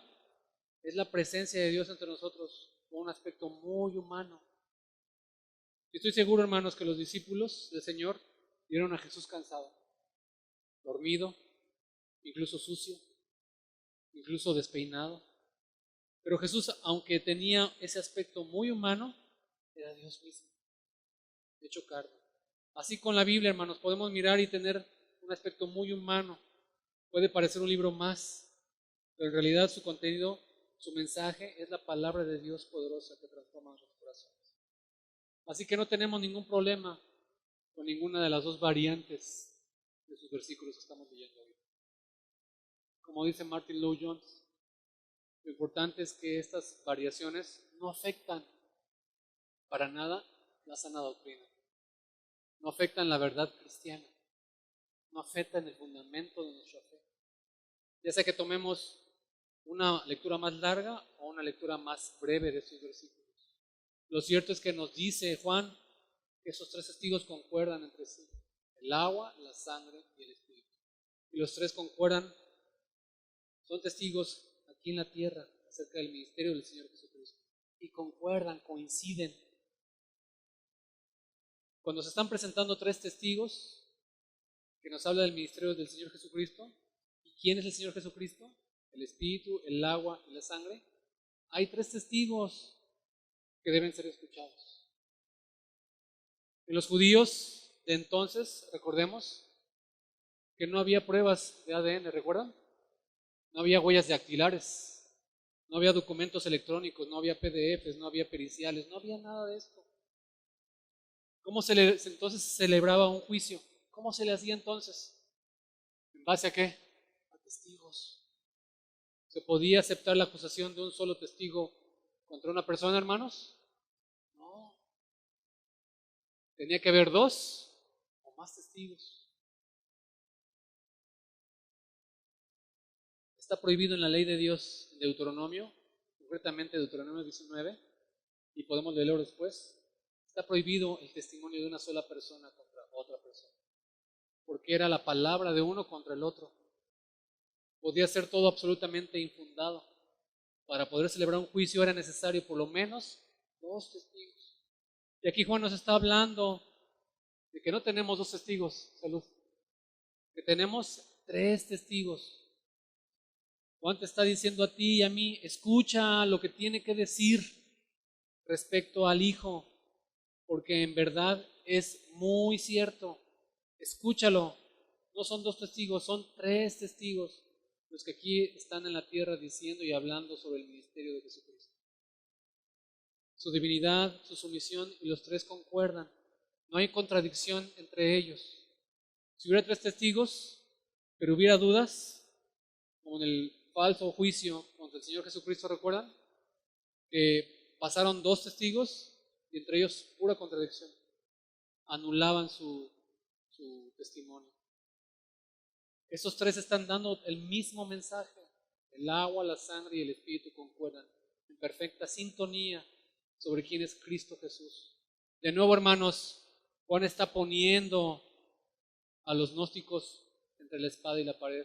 es la presencia de Dios entre nosotros, con un aspecto muy humano. Y estoy seguro, hermanos, que los discípulos del Señor vieron a Jesús cansado, dormido, incluso sucio, incluso despeinado. Pero Jesús, aunque tenía ese aspecto muy humano, era Dios mismo, hecho carne. Así con la Biblia, hermanos, podemos mirar y tener un aspecto muy humano. Puede parecer un libro más, pero en realidad su contenido, su mensaje es la palabra de Dios poderosa que transforma nuestros corazones. Así que no tenemos ningún problema con ninguna de las dos variantes de sus versículos que estamos leyendo hoy. Como dice Martin Lloyd-Jones, lo importante es que estas variaciones no afectan para nada la sana doctrina, no afectan la verdad cristiana, no afectan el fundamento de nuestra fe. Ya sea que tomemos una lectura más larga o una lectura más breve de estos versículos. Lo cierto es que nos dice Juan que esos tres testigos concuerdan entre sí: el agua, la sangre y el espíritu. Y los tres concuerdan, son testigos aquí en la tierra acerca del ministerio del Señor Jesucristo. Y concuerdan, coinciden. Cuando se están presentando tres testigos que nos habla del ministerio del Señor Jesucristo, ¿y quién es el Señor Jesucristo? El espíritu, el agua y la sangre. Hay tres testigos que deben ser escuchados. En los judíos de entonces, recordemos que no había pruebas de ADN, ¿recuerdan? No había huellas dactilares, no había documentos electrónicos, no había PDFs, no había periciales, no había nada de esto. ¿Cómo entonces se celebraba un juicio? ¿Cómo se le hacía entonces? ¿En base a qué? A testigos. ¿Se podía aceptar la acusación de un solo testigo contra una persona, hermanos? No. Tenía que haber dos o más testigos. Está prohibido en la ley de Dios, en Deuteronomio, concretamente Deuteronomio 19, y podemos leerlo después. Está prohibido el testimonio de una sola persona contra otra persona, porque era la palabra de uno contra el otro. Podía ser todo absolutamente infundado. Para poder celebrar un juicio era necesario por lo menos dos testigos. Y aquí Juan nos está hablando de que no tenemos dos testigos, salud, que tenemos tres testigos. Juan te está diciendo a ti y a mí: escucha lo que tiene que decir respecto al Hijo, porque en verdad es muy cierto. Escúchalo. No son dos testigos, son tres testigos los que aquí están en la tierra diciendo y hablando sobre el ministerio de Jesucristo. Su divinidad, su sumisión, y los tres concuerdan. No hay contradicción entre ellos. Si hubiera tres testigos, pero hubiera dudas, como en el falso juicio contra el Señor Jesucristo, ¿recuerdan? Que pasaron dos testigos y entre ellos pura contradicción. Anulaban su testimonio. Estos tres están dando el mismo mensaje. El agua, la sangre y el espíritu concuerdan en perfecta sintonía sobre quién es Cristo Jesús. De nuevo, hermanos, Juan está poniendo a los gnósticos entre la espada y la pared,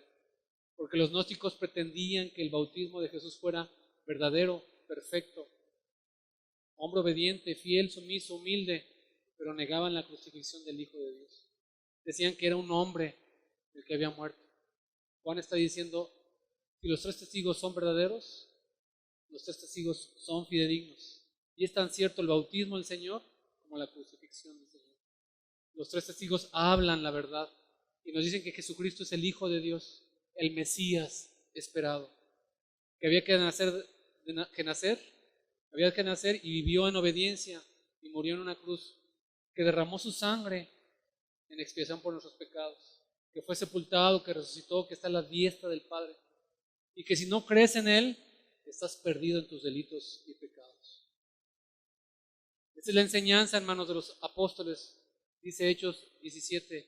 porque los gnósticos pretendían que el bautismo de Jesús fuera verdadero, perfecto, hombre obediente, fiel, sumiso, humilde, pero negaban la crucifixión del Hijo de Dios. Decían que era un hombre el que había muerto. Juan está diciendo: si los tres testigos son verdaderos, los tres testigos son fidedignos. Y es tan cierto el bautismo del Señor como la crucifixión del Señor. Los tres testigos hablan la verdad y nos dicen que Jesucristo es el Hijo de Dios, el Mesías esperado, que había que nacer y vivió en obediencia y murió en una cruz, que derramó su sangre en expiación por nuestros pecados, que fue sepultado, que resucitó, que está a la diestra del Padre, y que si no crees en Él, estás perdido en tus delitos y pecados. Esta es la enseñanza, hermanos, de los apóstoles. Dice Hechos 17,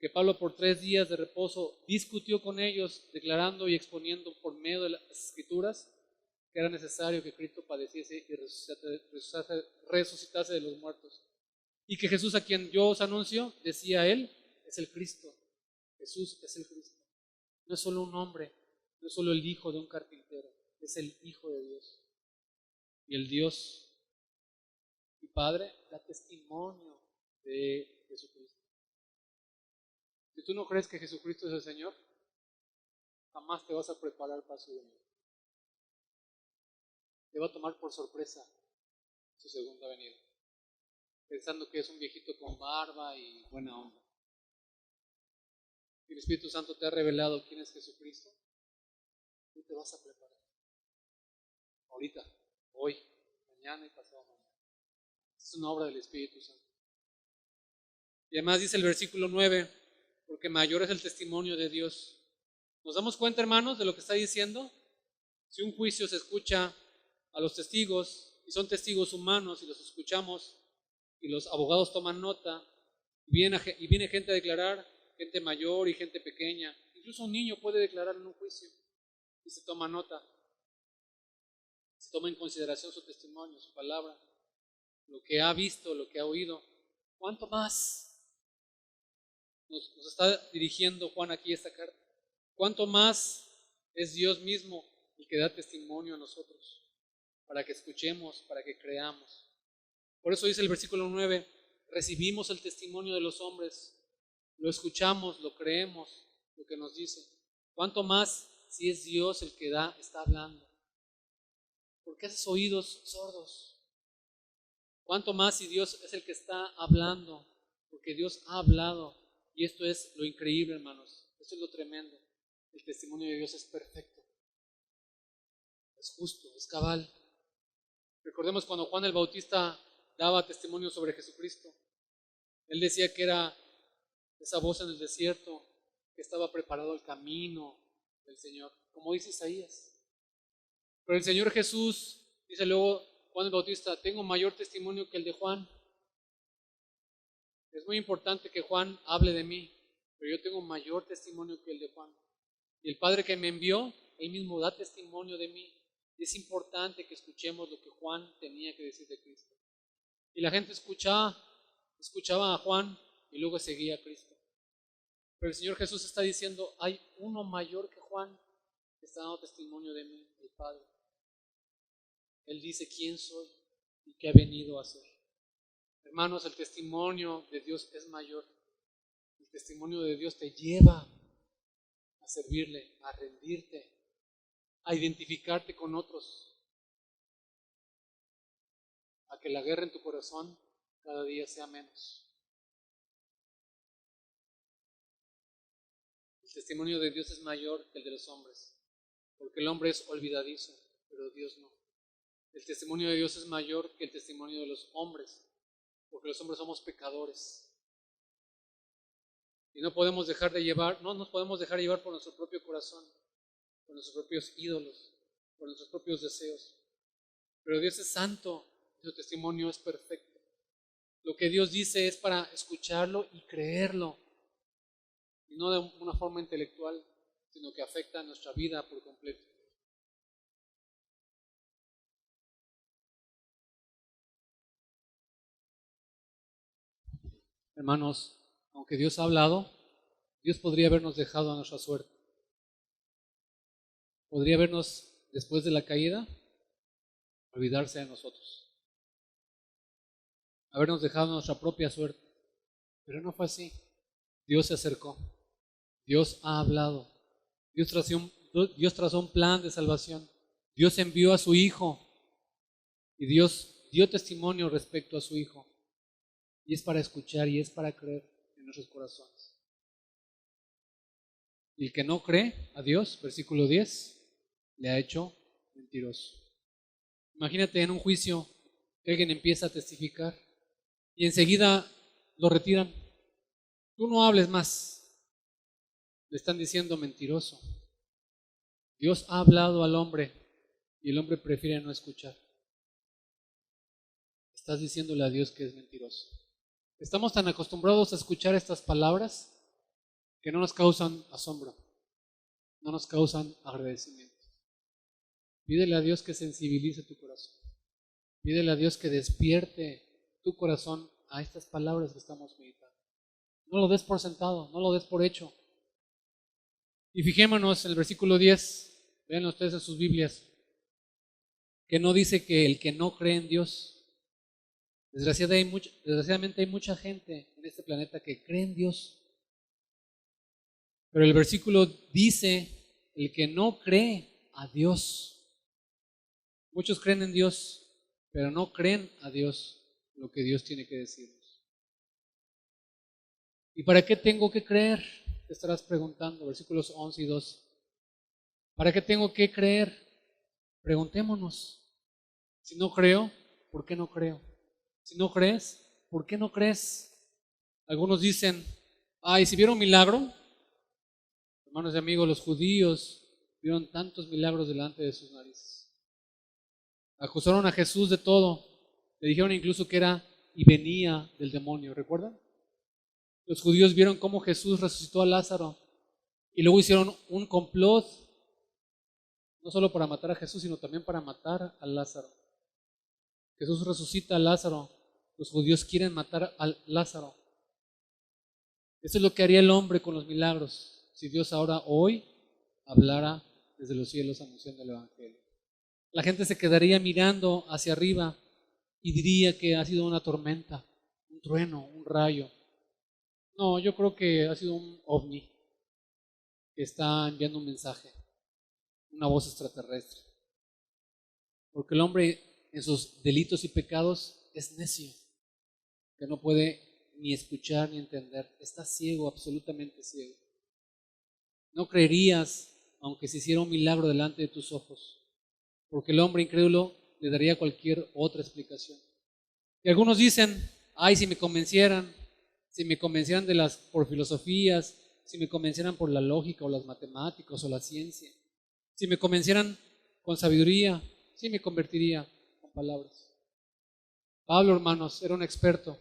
que Pablo por 3 días de reposo discutió con ellos, declarando y exponiendo por medio de las Escrituras que era necesario que Cristo padeciese y resucitase de los muertos. Y que Jesús, a quien yo os anuncio, decía él, es el Cristo. Jesús es el Cristo. No es solo un hombre, no es solo el hijo de un carpintero, es el Hijo de Dios. Y el Dios y Padre da testimonio de Jesucristo. Si tú no crees que Jesucristo es el Señor, jamás te vas a preparar para su venida. Te va a tomar por sorpresa su segunda venida, pensando que es un viejito con barba y buena onda. Y el Espíritu Santo te ha revelado quién es Jesucristo, tú te vas a preparar. Ahorita, hoy, mañana y pasado mañana. Es una obra del Espíritu Santo. Y además dice el versículo 9, porque mayor es el testimonio de Dios. ¿Nos damos cuenta, hermanos, de lo que está diciendo? Si un juicio se escucha a los testigos, y son testigos humanos, y los escuchamos, y los abogados toman nota, y viene gente a declarar, gente mayor y gente pequeña. Incluso un niño puede declarar en un juicio, y se toma nota. Se toma en consideración su testimonio, su palabra, lo que ha visto, lo que ha oído. ¿Cuánto más nos está dirigiendo Juan aquí esta carta? ¿Cuánto más es Dios mismo el que da testimonio a nosotros? Para que escuchemos, para que creamos. Por eso dice el versículo 9, recibimos el testimonio de los hombres, lo escuchamos, lo creemos, lo que nos dice. ¿Cuánto más si es Dios el que está hablando? ¿Por qué haces oídos sordos? ¿Cuánto más si Dios es el que está hablando? Porque Dios ha hablado. Y esto es lo increíble, hermanos. Esto es lo tremendo. El testimonio de Dios es perfecto. Es justo, es cabal. Recordemos cuando Juan el Bautista daba testimonio sobre Jesucristo. Él decía que era esa voz en el desierto, que estaba preparado el camino del Señor, como dice Isaías. Pero el Señor Jesús, dice luego Juan el Bautista, tengo mayor testimonio que el de Juan. Es muy importante que Juan hable de mí, pero yo tengo mayor testimonio que el de Juan. Y el Padre que me envió, él mismo da testimonio de mí. Y es importante que escuchemos lo que Juan tenía que decir de Cristo. Y la gente escuchaba a Juan y luego seguía a Cristo. Pero el Señor Jesús está diciendo, hay uno mayor que Juan que está dando testimonio de mí, el Padre. Él dice quién soy y qué ha venido a hacer. Hermanos, el testimonio de Dios es mayor. El testimonio de Dios te lleva a servirle, a rendirte, a identificarte con otros, a que la guerra en tu corazón cada día sea menos. El testimonio de Dios es mayor que el de los hombres, porque el hombre es olvidadizo, pero Dios no. El testimonio de Dios es mayor que el testimonio de los hombres, porque los hombres somos pecadores. Y no nos podemos dejar llevar por nuestro propio corazón, por nuestros propios ídolos, por nuestros propios deseos. Pero Dios es santo y su testimonio es perfecto. Lo que Dios dice es para escucharlo y creerlo, y no de una forma intelectual, sino que afecta a nuestra vida por completo. Hermanos, aunque Dios ha hablado, Dios podría habernos dejado a nuestra suerte. Podría habernos, después de la caída, olvidarse de nosotros. Habernos dejado a nuestra propia suerte. Pero no fue así. Dios se acercó. Dios ha hablado. Dios trazó un plan de salvación. Dios envió a su Hijo. Y Dios dio testimonio respecto a su Hijo. Y es para escuchar y es para creer en nuestros corazones. Y el que no cree a Dios, versículo 10, le ha hecho mentiroso. Imagínate en un juicio que alguien empieza a testificar y enseguida lo retiran. Tú no hables más. Le están diciendo mentiroso. Dios ha hablado al hombre y el hombre prefiere no escuchar. Estás diciéndole a Dios que es mentiroso. Estamos tan acostumbrados a escuchar estas palabras que no nos causan asombro, no nos causan agradecimiento. Pídele a Dios que sensibilice tu corazón. Pídele a Dios que despierte tu corazón a estas palabras que estamos meditando. No lo des por sentado, no lo des por hecho. Y fijémonos en el versículo 10, vean ustedes en sus Biblias, que no dice que el que no cree en Dios, desgraciadamente hay mucha gente en este planeta que cree en Dios, pero el versículo dice el que no cree a Dios. Muchos creen en Dios, pero no creen a Dios lo que Dios tiene que decirnos. ¿Y para qué tengo que creer? Te estarás preguntando, versículos 11 y 12. ¿Para qué tengo que creer? Preguntémonos. Si no creo, ¿por qué no creo? Si no crees, ¿por qué no crees? Algunos dicen, ay, si vieron un milagro, hermanos y amigos, los judíos vieron tantos milagros delante de sus narices. Acusaron a Jesús de todo. Le dijeron incluso que era y venía del demonio, ¿recuerdan? Los judíos vieron cómo Jesús resucitó a Lázaro y luego hicieron un complot, no solo para matar a Jesús, sino también para matar a Lázaro. Jesús resucita a Lázaro, los judíos quieren matar a Lázaro. Eso es lo que haría el hombre con los milagros, si Dios ahora hoy hablara desde los cielos anunciando el Evangelio. La gente se quedaría mirando hacia arriba y diría que ha sido una tormenta, un trueno, un rayo. No, yo creo que ha sido un ovni que está enviando un mensaje, una voz extraterrestre. Porque el hombre en sus delitos y pecados es necio, que no puede ni escuchar ni entender. Está ciego, absolutamente ciego. No creerías aunque se hiciera un milagro delante de tus ojos, porque el hombre incrédulo le daría cualquier otra explicación. Y algunos dicen, ay, si me convencieran por filosofías, si me convencieran por la lógica o las matemáticas o la ciencia, si me convencieran con sabiduría, sí me convertiría con palabras. Pablo, hermanos, era un experto,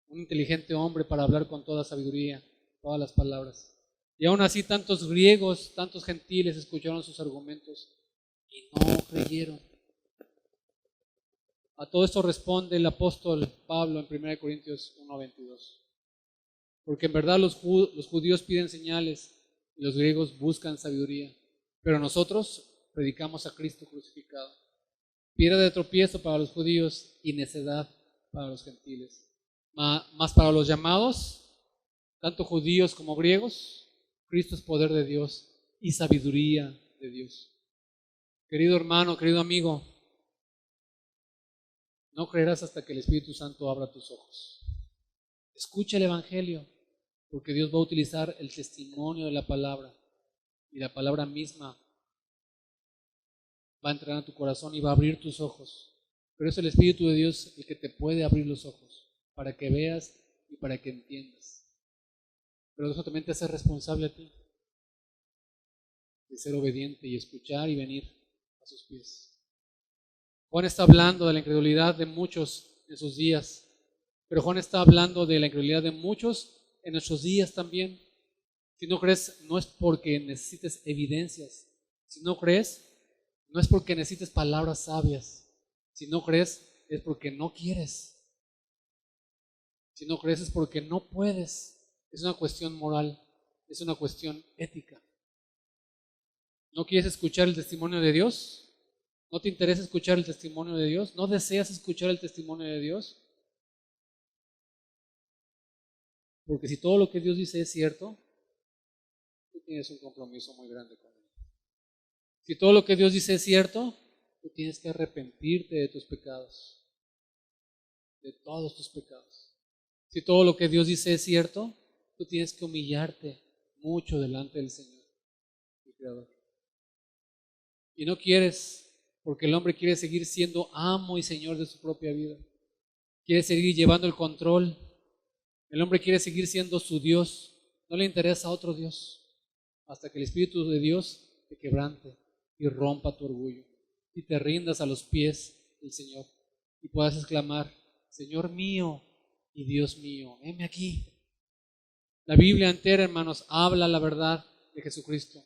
un inteligente hombre para hablar con toda sabiduría, todas las palabras. Y aún así tantos griegos, tantos gentiles escucharon sus argumentos y no creyeron. A todo esto responde el apóstol Pablo en 1 Corintios 1:22. Porque en verdad los judíos piden señales y los griegos buscan sabiduría, pero nosotros predicamos a Cristo crucificado, piedra de tropiezo para los judíos y necedad para los gentiles. Mas para los llamados, tanto judíos como griegos, Cristo es poder de Dios y sabiduría de Dios. Querido hermano, querido amigo, no creerás hasta que el Espíritu Santo abra tus ojos. Escucha el Evangelio, porque Dios va a utilizar el testimonio de la palabra y la palabra misma va a entrar a tu corazón y va a abrir tus ojos. Pero es el Espíritu de Dios el que te puede abrir los ojos para que veas y para que entiendas. Pero eso también te hace responsable a ti de ser obediente y escuchar y venir a sus pies. Juan está hablando de la incredulidad de muchos en sus días, pero Juan está hablando de la incredulidad de muchos en nuestros días también. Si no crees, no es porque necesites evidencias. Si no crees, no es porque necesites palabras sabias. Si no crees, es porque no quieres. Si no crees, es porque no puedes. Es una cuestión moral, es una cuestión ética. ¿No quieres escuchar el testimonio de Dios? ¿No te interesa escuchar el testimonio de Dios? ¿No deseas escuchar el testimonio de Dios? Porque si todo lo que Dios dice es cierto, tú tienes un compromiso muy grande con Él. Si todo lo que Dios dice es cierto, tú tienes que arrepentirte de tus pecados, de todos tus pecados. Si todo lo que Dios dice es cierto, tú tienes que humillarte mucho delante del Señor, el Creador. Y no quieres, porque el hombre quiere seguir siendo amo y señor de su propia vida. Quiere seguir llevando el control. El hombre quiere seguir siendo su Dios. No le interesa otro Dios hasta que el Espíritu de Dios te quebrante y rompa tu orgullo y te rindas a los pies del Señor y puedas exclamar, Señor mío y Dios mío, heme aquí. La Biblia entera, hermanos, habla la verdad de Jesucristo.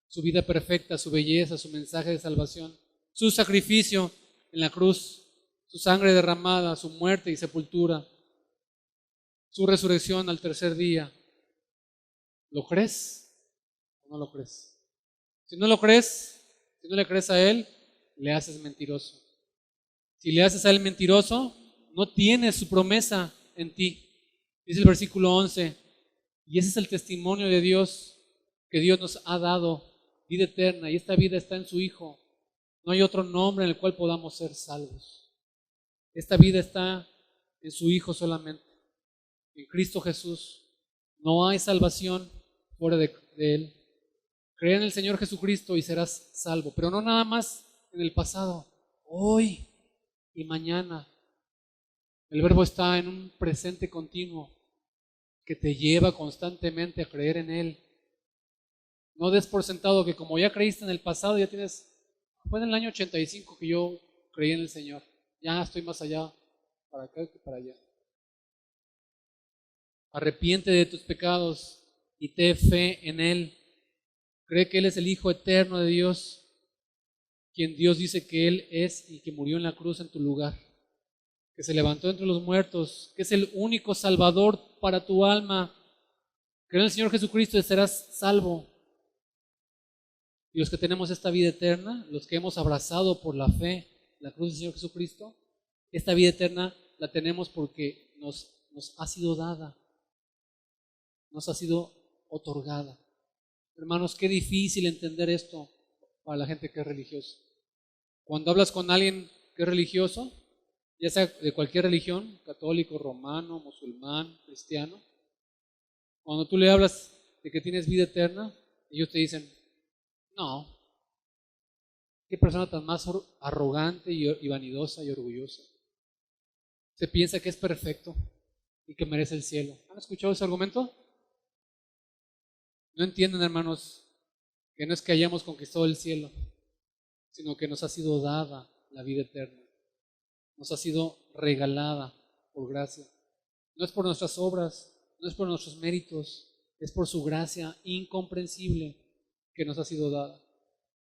Su vida perfecta, su belleza, su mensaje de salvación, su sacrificio en la cruz, su sangre derramada, su muerte y sepultura, su resurrección al tercer día. ¿Lo crees o no lo crees? Si no lo crees, si no le crees a Él, le haces mentiroso. Si le haces a Él mentiroso, no tienes su promesa en ti. Dice el versículo 11, y ese es el testimonio de Dios, que Dios nos ha dado vida eterna, y esta vida está en su Hijo. No hay otro nombre en el cual podamos ser salvos. Esta vida está en su Hijo solamente, en Cristo Jesús. No hay salvación fuera de Él. Cree en el Señor Jesucristo y serás salvo, pero no nada más en el pasado, hoy y mañana. El verbo está en un presente continuo que te lleva constantemente a creer en Él. No des por sentado que como ya creíste en el pasado, ya tienes... Fue en el año 85 que yo creí en el Señor. Ya estoy más allá para acá que para allá. Arrepiente de tus pecados y ten fe en Él. Cree que Él es el Hijo eterno de Dios, quien Dios dice que Él es y que murió en la cruz en tu lugar, que se levantó entre los muertos, que es el único Salvador para tu alma. Cree en el Señor Jesucristo y serás salvo. Y los que tenemos esta vida eterna, los que hemos abrazado por la fe la cruz del Señor Jesucristo, esta vida eterna la tenemos porque nos ha sido dada, nos ha sido otorgada. Hermanos, qué difícil entender esto para la gente que es religiosa. Cuando hablas con alguien que es religioso, ya sea de cualquier religión, católico, romano, musulmán, cristiano, cuando tú le hablas de que tienes vida eterna, ellos te dicen, no, qué persona tan más arrogante y vanidosa y orgullosa. Se piensa que es perfecto y que merece el cielo. ¿Han escuchado ese argumento? No entienden, hermanos, que no es que hayamos conquistado el cielo, sino que nos ha sido dada la vida eterna. Nos ha sido regalada por gracia. No es por nuestras obras, no es por nuestros méritos, es por su gracia incomprensible que nos ha sido dada.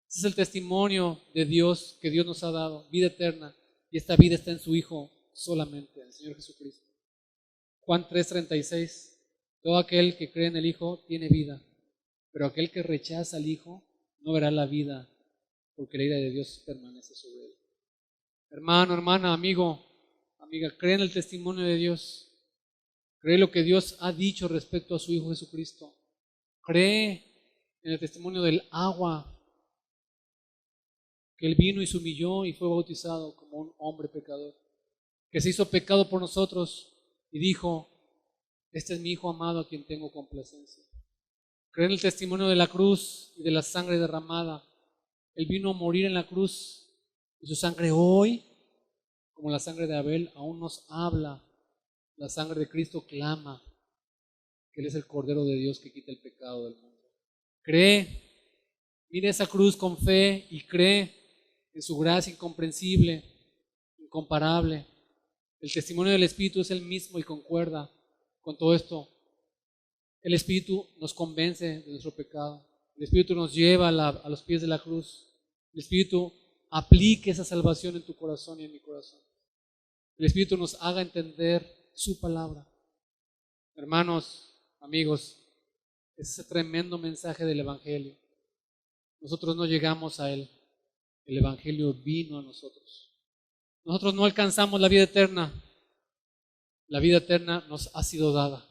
Ese es el testimonio de Dios que Dios nos ha dado, vida eterna, y esta vida está en su Hijo solamente, en el Señor Jesucristo. Juan 3:36, todo aquel que cree en el Hijo tiene vida, pero aquel que rechaza al Hijo no verá la vida, porque la ira de Dios permanece sobre él. Hermano, hermana, amigo, amiga, cree en el testimonio de Dios. Cree lo que Dios ha dicho respecto a su Hijo Jesucristo. Cree en el testimonio del agua, que Él vino y se humilló y fue bautizado como un hombre pecador, que se hizo pecado por nosotros y dijo, este es mi Hijo amado a quien tengo complacencia. Cree en el testimonio de la cruz y de la sangre derramada. Él vino a morir en la cruz y su sangre hoy, como la sangre de Abel, aún nos habla. La sangre de Cristo clama que Él es el Cordero de Dios que quita el pecado del mundo. Cree, mire esa cruz con fe y cree en su gracia incomprensible, incomparable. El testimonio del Espíritu es el mismo y concuerda con todo esto. El Espíritu nos convence de nuestro pecado. El Espíritu nos lleva a los pies de la cruz. El Espíritu aplique esa salvación en tu corazón y en mi corazón. El Espíritu nos haga entender su palabra. Hermanos, amigos, ese tremendo mensaje del Evangelio. Nosotros no llegamos a Él. El Evangelio vino a nosotros. Nosotros no alcanzamos la vida eterna. La vida eterna nos ha sido dada.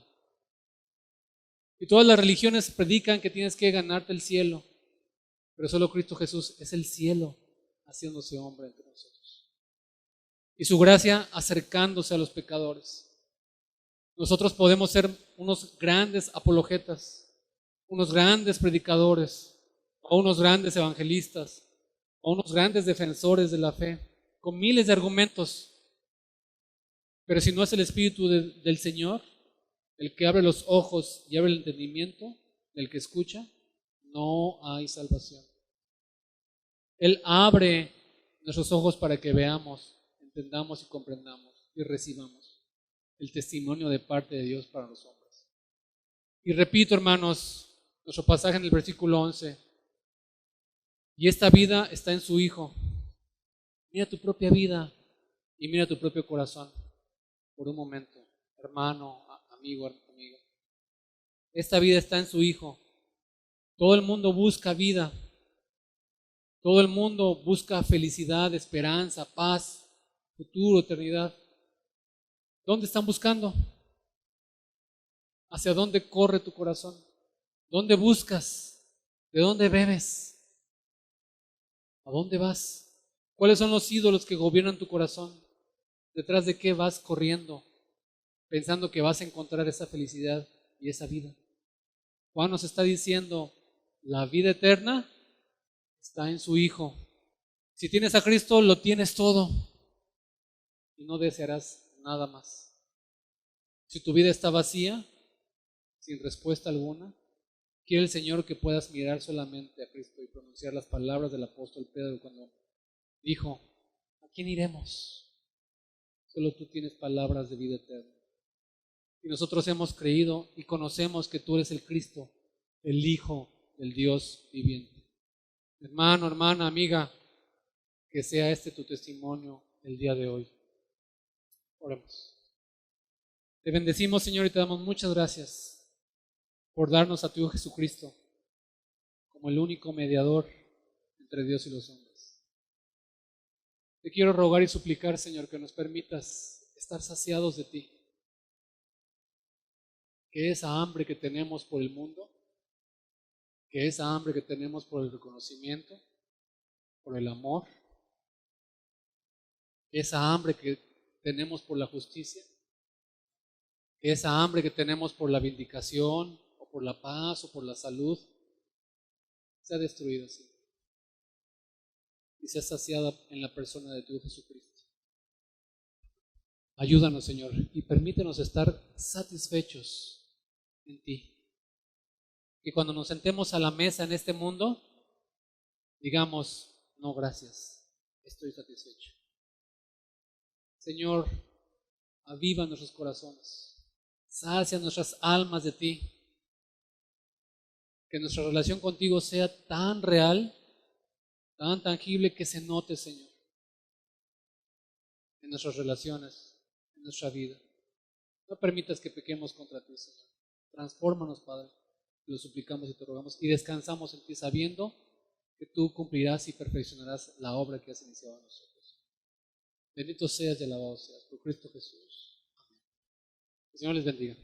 Y todas las religiones predican que tienes que ganarte el cielo, pero solo Cristo Jesús es el cielo haciéndose hombre entre nosotros. Y su gracia acercándose a los pecadores. Nosotros podemos ser unos grandes apologetas, unos grandes predicadores, o unos grandes evangelistas, o unos grandes defensores de la fe, con miles de argumentos. Pero si no es el Espíritu del Señor, el que abre los ojos y abre el entendimiento del que escucha, no hay salvación. Él abre nuestros ojos para que veamos, entendamos y comprendamos y recibamos el testimonio de parte de Dios para los hombres. Y repito, hermanos, nuestro pasaje en el versículo 11. Y esta vida está en su Hijo. Mira tu propia vida y mira tu propio corazón por un momento, hermano, amigo, amiga. Esta vida está en su Hijo. Todo el mundo busca vida. Todo el mundo busca felicidad, esperanza, paz, futuro, eternidad. ¿Dónde están buscando? ¿Hacia dónde corre tu corazón? ¿Dónde buscas? ¿De dónde bebes? ¿A dónde vas? ¿Cuáles son los ídolos que gobiernan tu corazón? ¿Detrás de qué vas corriendo? Pensando que vas a encontrar esa felicidad y esa vida. Juan nos está diciendo, la vida eterna está en su Hijo. Si tienes a Cristo, lo tienes todo y no desearás nada más. Si tu vida está vacía, sin respuesta alguna, quiere el Señor que puedas mirar solamente a Cristo y pronunciar las palabras del apóstol Pedro cuando dijo, ¿a quién iremos? Solo tú tienes palabras de vida eterna. Y nosotros hemos creído y conocemos que tú eres el Cristo, el Hijo del Dios viviente. Hermano, hermana, amiga, que sea este tu testimonio el día de hoy. Oremos. Te bendecimos, Señor, y te damos muchas gracias por darnos a tu Hijo Jesucristo como el único mediador entre Dios y los hombres. Te quiero rogar y suplicar, Señor, que nos permitas estar saciados de ti. Que esa hambre que tenemos por el mundo, que esa hambre que tenemos por el reconocimiento, por el amor, esa hambre que tenemos por la justicia, esa hambre que tenemos por la vindicación, o por la paz, o por la salud, sea destruida, Señor, y sea saciada en la persona de tu Hijo Jesucristo. Ayúdanos, Señor, y permítenos estar satisfechos en ti. Que cuando nos sentemos a la mesa en este mundo, digamos, no, gracias, estoy satisfecho. Señor, aviva nuestros corazones, sacia nuestras almas de ti, que nuestra relación contigo sea tan real, tan tangible que se note, Señor, en nuestras relaciones, en nuestra vida. No permitas que pequemos contra ti, Señor. Transfórmanos, Padre, lo suplicamos y te rogamos y descansamos en ti sabiendo que tú cumplirás y perfeccionarás la obra que has iniciado en nosotros. Bendito seas y alabado seas por Cristo Jesús. Amén. El Señor les bendiga.